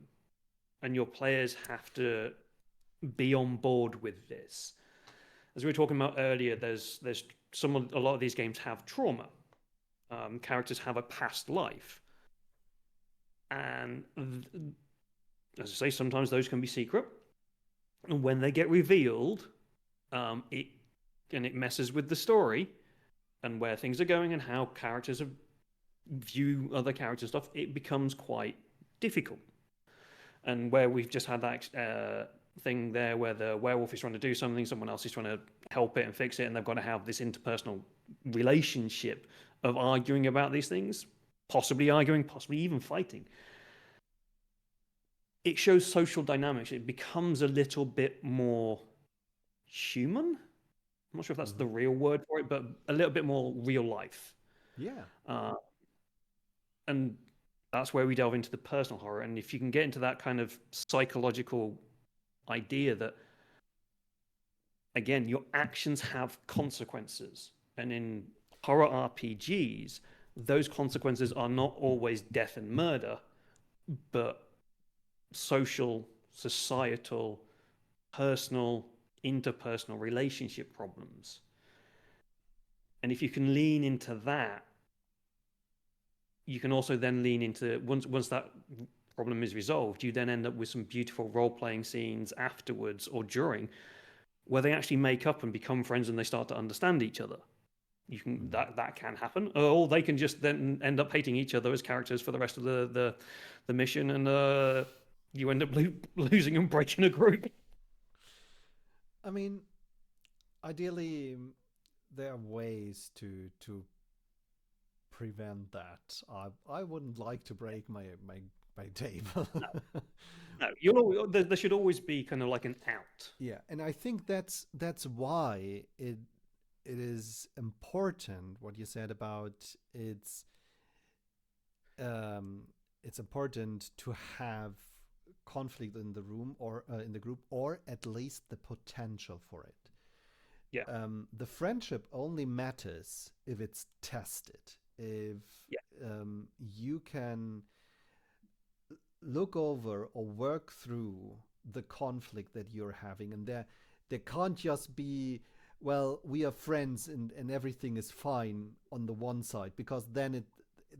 and your players have to be on board with this. As we were talking about earlier, there's a lot of these games have trauma. Characters have a past life, and as I say, sometimes those can be secret. And when they get revealed, it messes with the story and where things are going and how characters view other characters and stuff. It becomes quite difficult. And where we've just had that thing there where the werewolf is trying to do something, someone else is trying to help it and fix it, and they've got to have this interpersonal relationship of arguing about these things, possibly arguing, possibly even fighting. It shows social dynamics. It becomes a little bit more human. I'm not sure if that's the real word for it, but a little bit more real life. Yeah. And that's where we delve into the personal horror. And if you can get into that kind of psychological idea that, again, your actions have consequences. And in horror RPGs, those consequences are not always death and murder, but social, societal, personal, interpersonal relationship problems. And if you can lean into that, you can also then lean into, once that problem is resolved, you then end up with some beautiful role-playing scenes afterwards or during where they actually make up and become friends and they start to understand each other. You can that can happen, or they can just then end up hating each other as characters for the rest of the mission, and you end up losing and breaking a group. I mean, ideally, there are ways to prevent that. I wouldn't like to break my table. No, there should always be kind of like an out. Yeah, and I think that's why it is important what you said about it's important to have conflict in the room or in the group, or at least the potential for it. Yeah. The friendship only matters if it's tested. If Yeah. you can look over or work through the conflict that you're having, and there can't just be, well, we are friends and everything is fine on the one side, because then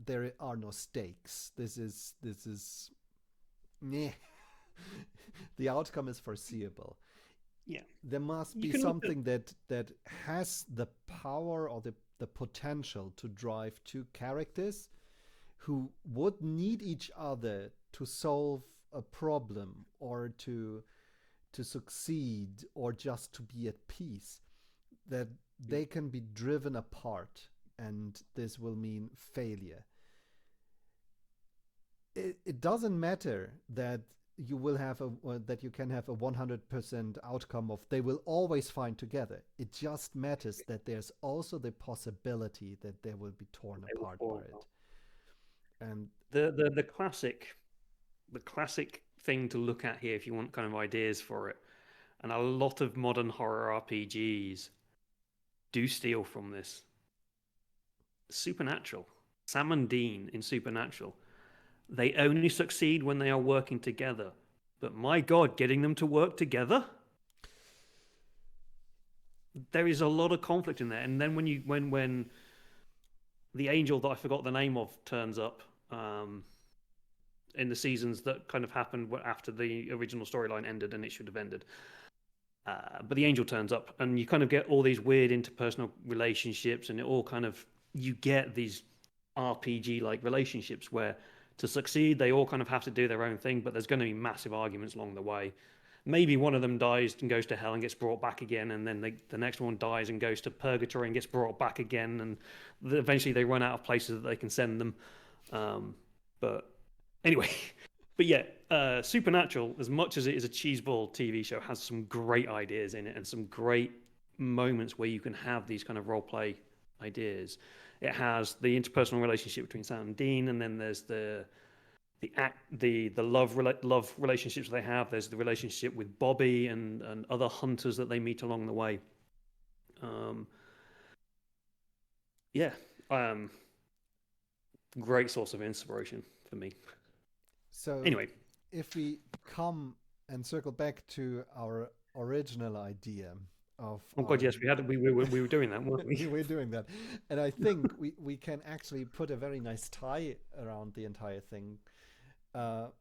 there are no stakes. This is meh. The outcome is foreseeable. Yeah. There must You be can look at something that has the power or the potential to drive two characters who would need each other to solve a problem or to succeed or just to be at peace, that they can be driven apart, and this will mean failure. It doesn't matter that you will have that you can have a 100% outcome of they will always find together. It just matters that there's also the possibility that they will be torn they will apart by fall it. apart. And The classic thing to look at here if you want kind of ideas for it, and a lot of modern horror RPGs do steal from this. Supernatural. Sam and Dean in Supernatural. They only succeed when they are working together. But my God, getting them to work together? There is a lot of conflict in there. And then when the angel that I forgot the name of turns up in the seasons that kind of happened after the original storyline ended and it should have ended. But the angel turns up, and you kind of get all these weird interpersonal relationships, and it all kind of, you get these RPG-like relationships where to succeed, they all kind of have to do their own thing, but there's going to be massive arguments along the way. Maybe one of them dies and goes to hell and gets brought back again, and then the next one dies and goes to purgatory and gets brought back again, and eventually they run out of places that they can send them. But anyway, but yeah, Supernatural, as much as it is a cheeseball TV show, has some great ideas in it and some great moments where you can have these kind of role play ideas. It has the interpersonal relationship between Sam and Dean, and then there's the love relationships they have. There's the relationship with Bobby and other hunters that they meet along the way. Yeah, great source of inspiration for me. so Anyway, if we come and circle back to our original idea of oh God, yes, we were doing that, weren't we? we're doing that, and I think we can actually put a very nice tie around the entire thing.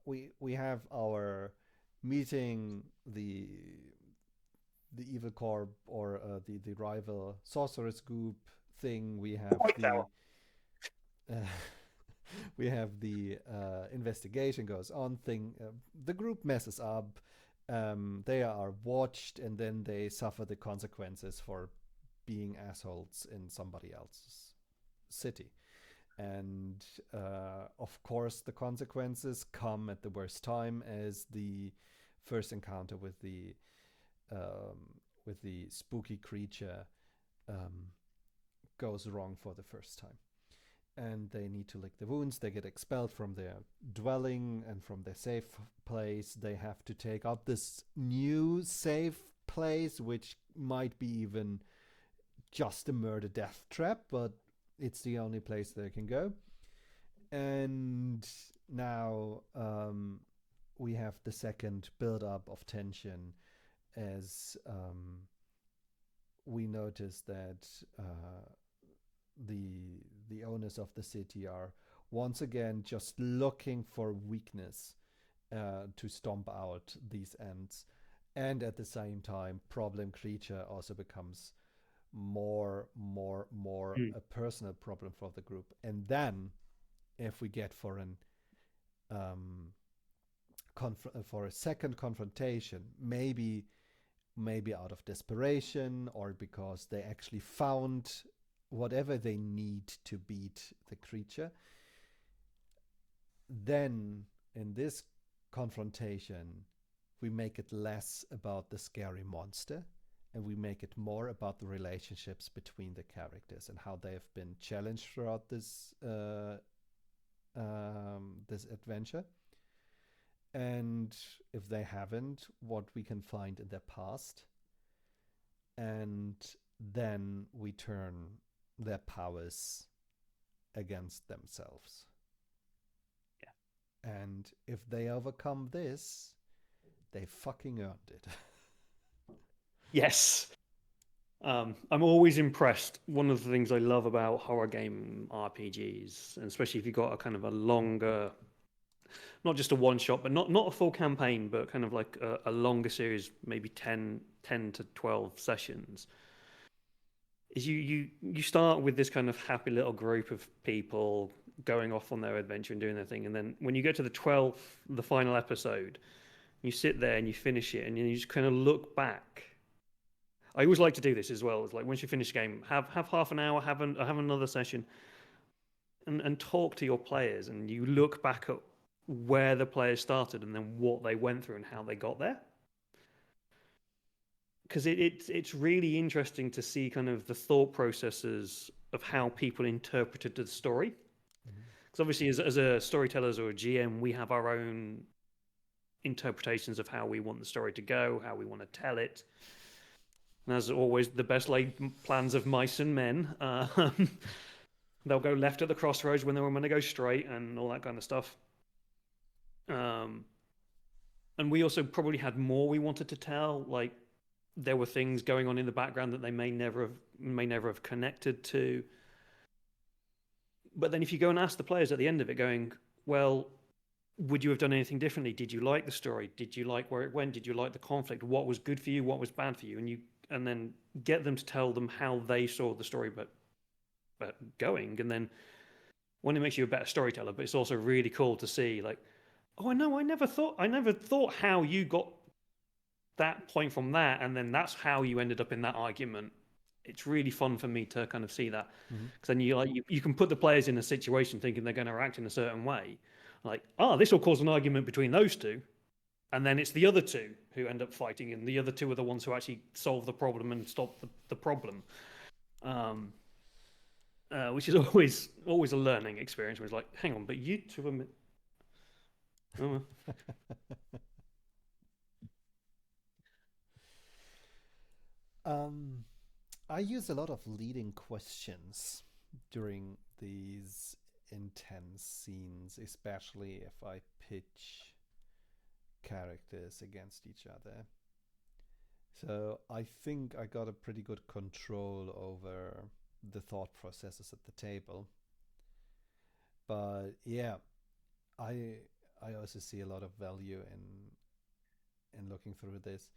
We have our meeting the evil corp, or the rival sorceress group thing. We have White the Tower. we have the investigation goes on thing. The group messes up. They are watched, and then they suffer the consequences for being assholes in somebody else's city. And of course, the consequences come at the worst time, as the first encounter with the spooky creature goes wrong for the first time, and they need to lick the wounds. They get expelled from their dwelling and from their safe place. They have to take up this new safe place, which might be even just a murder death trap, but it's the only place they can go. And now we have the second build-up of tension, as we notice that the owners of the city are once again just looking for weakness to stomp out these ends, and at the same time, problem creature also becomes more a personal problem for the group. And then, if we get for a second confrontation, maybe out of desperation, or because they actually found whatever they need to beat the creature, then in this confrontation we make it less about the scary monster, and we make it more about the relationships between the characters and how they have been challenged throughout this this adventure. And if they haven't, what we can find in their past. and then we turn their powers against themselves. Yeah. And if they overcome this, they fucking earned it. Yes. I'm always impressed. One of the things I love about horror game RPGs, and especially if you've got a kind of a longer, not just a one shot, but not a full campaign, but kind of like a longer series, maybe 10 to 12 sessions, is you start with this kind of happy little group of people going off on their adventure and doing their thing, and then when you get to the final episode, you sit there and you finish it, and you just kind of look back. I always like to do this as well. It's like once you finish a game, have half an hour, have another session, and talk to your players, and you look back at where the players started and then what they went through and how they got there. Because it's really interesting to see kind of the thought processes of how people interpreted the story. Because obviously, as a storytellers or a GM, we have our own interpretations of how we want the story to go, how we want to tell it. And as always, the best laid plans of mice and men. They'll go left at the crossroads when they were going to go straight and all that kind of stuff. And we also probably had more we wanted to tell. Like there were things going on in the background that they may never have connected to. But then if you go and ask the players at the end of it, going, well, would you have done anything differently? Did you like the story? Did you like where it went? Did you like the conflict? What was good for you? What was bad for you? And then get them to tell them how they saw the story, but going. And then one, it makes you a better storyteller, but it's also really cool to see like, oh, I know, I never thought how you got that point from that, and then that's how you ended up in that argument. It's really fun for me to kind of see that, because then you can put the players in a situation thinking they're going to act in a certain way, like, this will cause an argument between those two, and then it's the other two who end up fighting, and the other two are the ones who actually solve the problem and stop the problem, which is always a learning experience. Where it's like, hang on, but you two are. I use a lot of leading questions during these intense scenes, especially if I pitch characters against each other. So I think I got a pretty good control over the thought processes at the table. But yeah, I also see a lot of value in looking through this.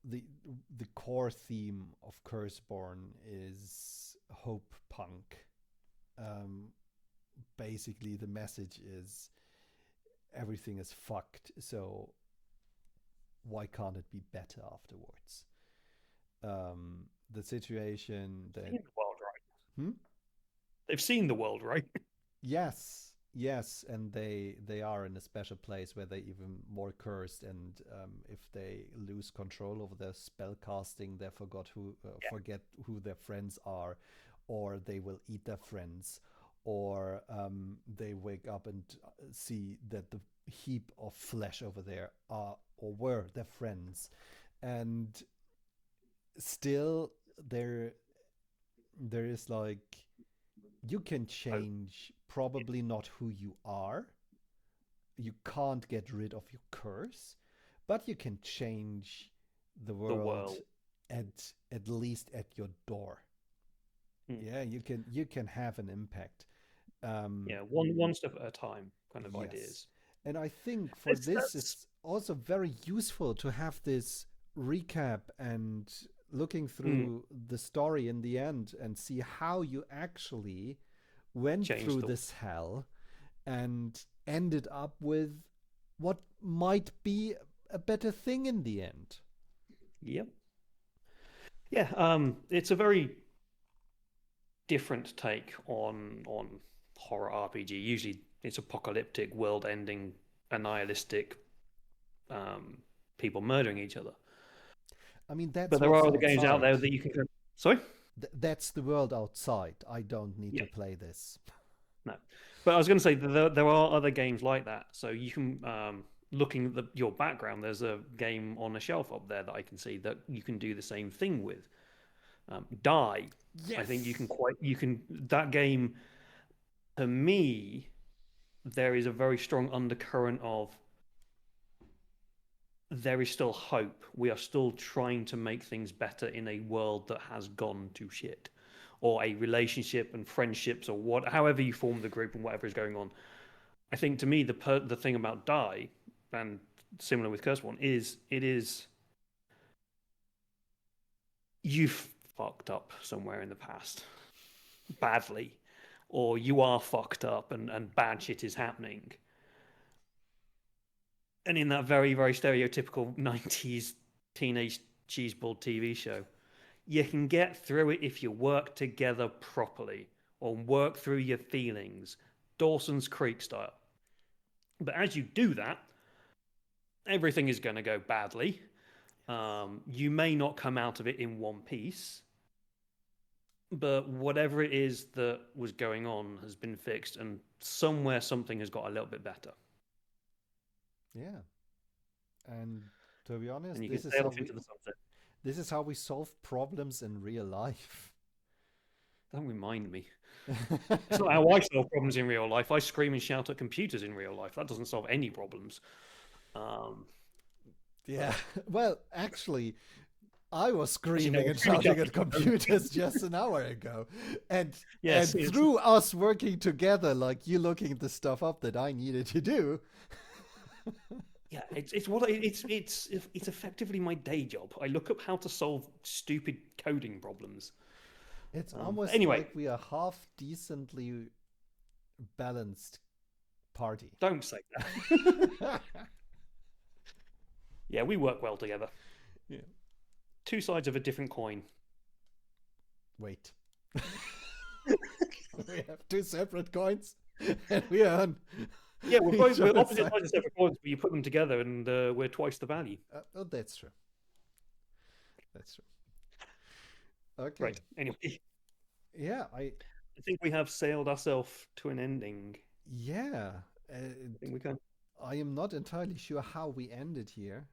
The core theme of Curseborn is hope punk. Basically, the message is everything is fucked, so why can't it be better afterwards? The situation that They've seen the world, right? Hmm? They've seen the world, right? Yes, and they are in a special place where they're even more cursed, and if they lose control over their spell casting, they forget who their friends are, or they will eat their friends, or they wake up and see that the heap of flesh over there are or were their friends, and still there is like, you can change probably not who you are. You can't get rid of your curse, but you can change the world at least at your door. Yeah, you can have an impact. One step at a time kind of ideas. And I think for this it's also very useful to have this recap and looking through the story in the end and see how you actually went through this hell and ended up with what might be a better thing in the end. Yep. Yeah, it's a very different take on horror RPG. Usually it's apocalyptic, world-ending, nihilistic, people murdering each other. I mean, that's. But there are other games out there that you can. Sorry. That's the world outside. I don't need to play this. No, but I was going to say there are other games like that. So you can. looking at your background, there's a game on a shelf up there that I can see that you can do the same thing with. Die. I think Yes. that game, to me, there is a very strong undercurrent of there is still hope. We are still trying to make things better in a world that has gone to shit, or a relationship and friendships, or however you form the group and whatever is going on. I think to me the thing about Die, and similar with Curse One, is you've fucked up somewhere in the past badly, or you are fucked up and bad shit is happening. And in that very, very stereotypical 90s teenage cheeseball TV show, you can get through it if you work together properly or work through your feelings, Dawson's Creek style. But as you do that, everything is going to go badly. You may not come out of it in one piece, but whatever it is that was going on has been fixed, and somewhere something has got a little bit better. Yeah. And to be honest, And you can sail off into the sunset. This is how we solve problems in real life. Don't remind me. It's not how I solve problems in real life. I scream and shout at computers in real life. That doesn't solve any problems. Yeah. Well, actually, I was screaming and shouting at computers just an hour ago. And, yes, and through us working together, like you looking the stuff up that I needed to do. Yeah, it's effectively my day job. I look up how to solve stupid coding problems. It's almost like we are half decently balanced party. Don't say that. Yeah, we work well together. Yeah. Two sides of a different coin. Wait. We have two separate coins, and we are on. Yeah, we're opposite sides of separate coins, but you put them together, and we're twice the value. Oh, that's true. That's true. Okay. Right. Anyway. Yeah, I think we have sailed ourselves to an ending. Yeah. I think we can. I am not entirely sure how we ended here.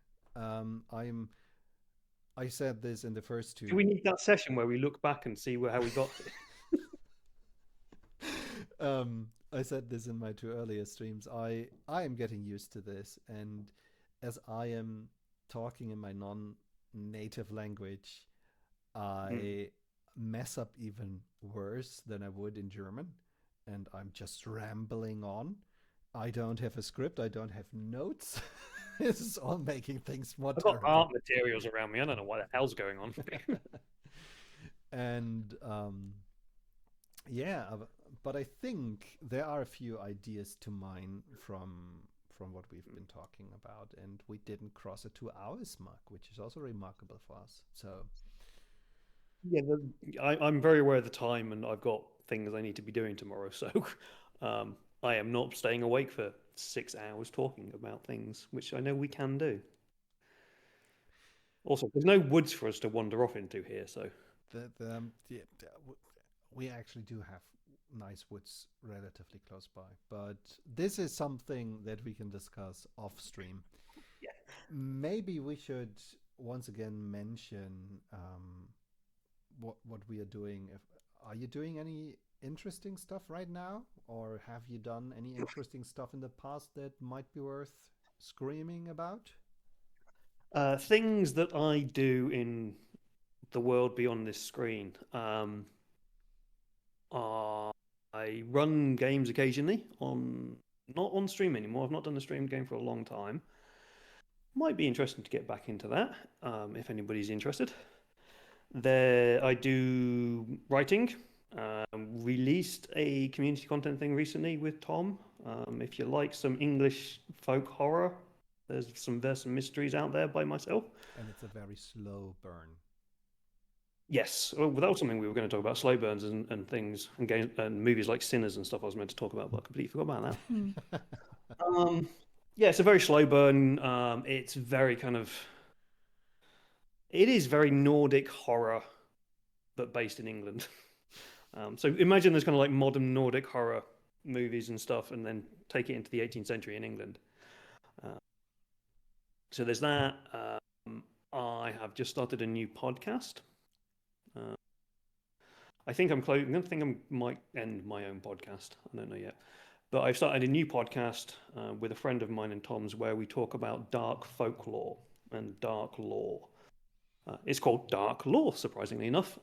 I said this in the first two. Do we need that session where we look back and see how we got there? I said this in my two earlier streams. I am getting used to this, and as I am talking in my non-native language, I mess up even worse than I would in German, and I'm just rambling on. I don't have a script. I don't have notes. This is all making things more terrible. I've got art materials around me. I don't know what the hell's going on. And yeah, but I think there are a few ideas to mine from what we've been talking about, and we didn't cross a 2 hours mark, which is also remarkable for us. So yeah, I'm very aware of the time, and I've got things I need to be doing tomorrow. So I am not staying awake for 6 hours talking about things, which I know we can do. Also, there's no woods for us to wander off into here, so we actually do have nice woods relatively close by, but this is something that we can discuss off stream. Yeah. Maybe we should once again mention what we are doing. Are you doing any interesting stuff right now, or have you done any interesting stuff in the past that might be worth screaming about? Things that I do in the world beyond this screen. I run games occasionally not on stream anymore. I've not done a stream game for a long time. Might be interesting to get back into that if anybody's interested. I do writing. Released a community content thing recently with Tom. If you like some English folk horror, there's some mysteries out there by myself. And it's a very slow burn. Yes, well, that was something we were going to talk about, slow burns and things, and games and movies like Sinners and stuff I was meant to talk about, but I completely forgot about that. Yeah, it's a very slow burn. It's very it is very Nordic horror, but based in England. So imagine there's kind of like modern Nordic horror movies and stuff, and then take it into the 18th century in England. So there's that. I have just started a new podcast. I think I'm close. I think I might end my own podcast. I don't know yet. But I've started a new podcast with a friend of mine and Tom's where we talk about dark folklore and dark lore. It's called Dark Lore, surprisingly enough.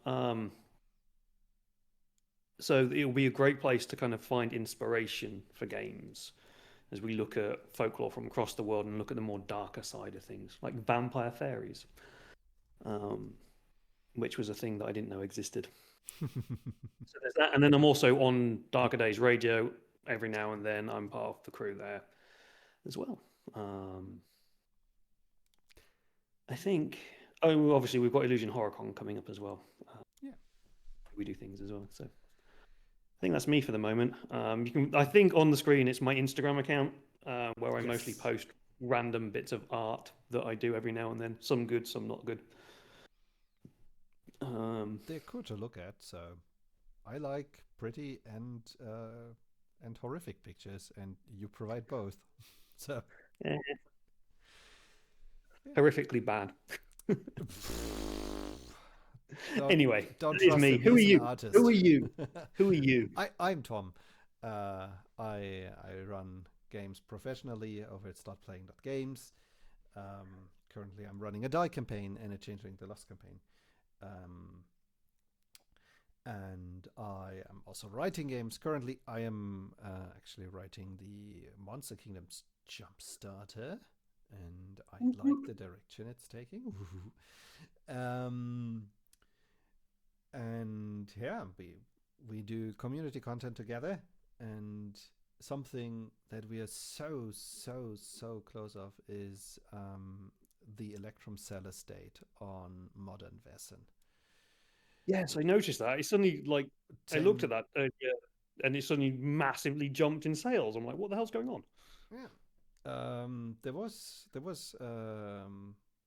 So it'll be a great place to kind of find inspiration for games as we look at folklore from across the world and look at the more darker side of things, like vampire fairies, which was a thing that I didn't know existed. So there's that, and then I'm also on Darker Days Radio every now and then. I'm part of the crew there as well. I think. Oh, obviously we've got Illusion HorrorCon coming up as well. Yeah, we do things as well. So I think that's me for the moment. You can. I think on the screen it's my Instagram account where I mostly post random bits of art that I do every now and then. Some good, some not good. They're cool to look at. So I like pretty and horrific pictures, and you provide both. So yeah. Horrifically bad. Anyway, don't trust me. Who are you? Who are you? Who are you? I'm Tom. I run games professionally over at startplaying.games. Currently, I'm running a die campaign and a Changeling the Lost campaign. And I am also writing games. Currently, I am actually writing the Monster Kingdoms Jumpstarter, and I like the direction it's taking. And yeah, we do community content together, and something that we are so close of is the Electrum Cell estate on Modern Wesen. Yes, I noticed that. It's suddenly like I looked at that and it suddenly massively jumped in sales. I'm like, what the hell's going on? Yeah, there was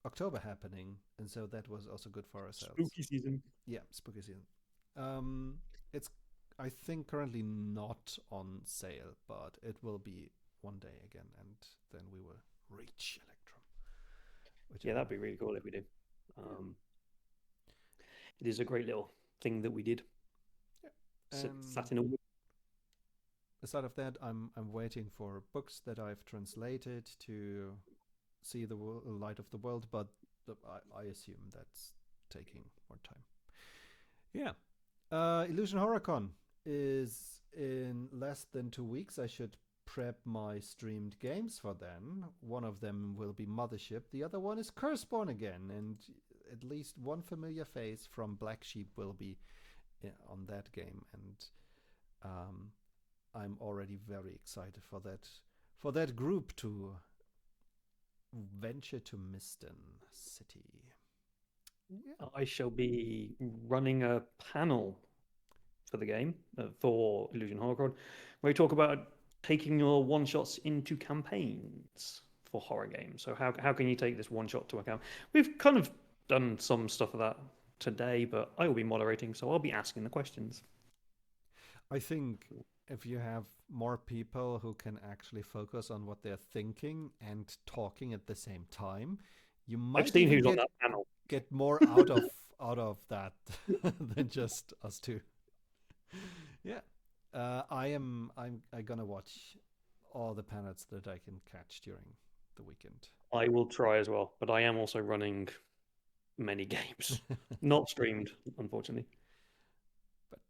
October happening, and so that was also good for ourselves. Spooky season. Yeah, spooky season. It's I think currently not on sale, but it will be one day again, and then we will reach Electrum. Yeah, that'd be really cool if we did. It is a great little thing that we did. Yeah. Sat in a. Aside of that, I'm waiting for books that I've translated to see the light of the world, but I assume that's taking more time. Yeah. Illusion HorrorCon is in less than 2 weeks. I should prep my streamed games for then. One of them will be Mothership. The other one is Curseborn again, and at least one familiar face from Black Sheep will be on that game, and I'm already very excited for that group to venture to Miston City. Yeah. I shall be running a panel for the game for Illusion HorrorCon, where we talk about taking your one shots into campaigns for horror games. So how can you take this one shot to account? We've kind of done some stuff of that today, but I will be moderating, so I'll be asking the questions. I think if you have more people who can actually focus on what they're thinking and talking at the same time, you might I've seen who's on that panel. Get more out of that than just us two. Yeah, I'm gonna watch all the panels that I can catch during the weekend. I will try as well, but I am also running many games, not streamed, unfortunately. But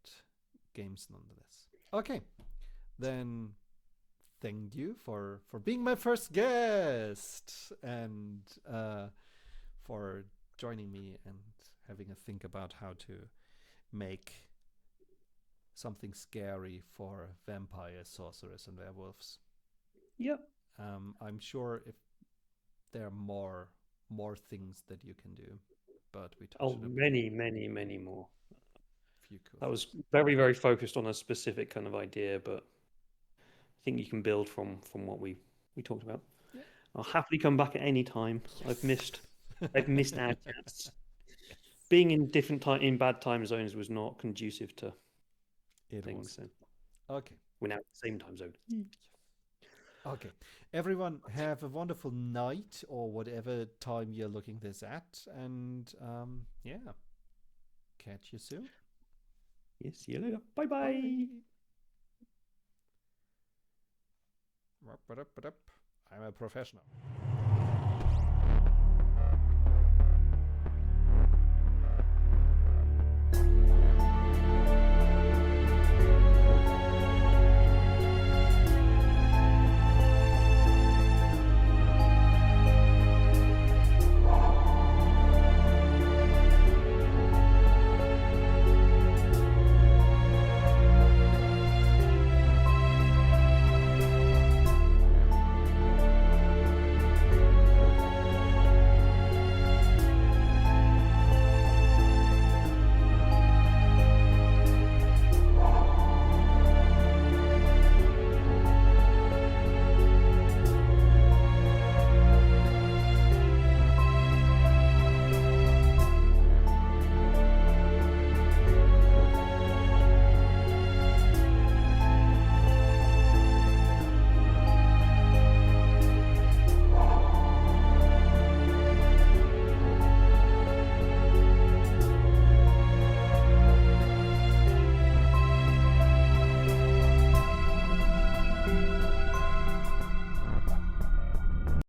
games nonetheless. Okay, then thank you for being my first guest and for joining me and having a think about how to make something scary for vampires, sorcerers, and werewolves. Yep. I'm sure if there are more things that you can do, but we touched many more. Few cool that was very, very focused on a specific kind of idea, but I think you can build from what we talked about. Yeah. I'll happily come back at any time. Yes. I've missed our chance. Yes. Being in bad time zones was not conducive to things. So. Okay. We're now at the same time zone. Okay. Everyone, have a wonderful night or whatever time you're looking this at. And yeah, catch you soon. Yes, see you later. Bye bye. Bye. I'm a professional.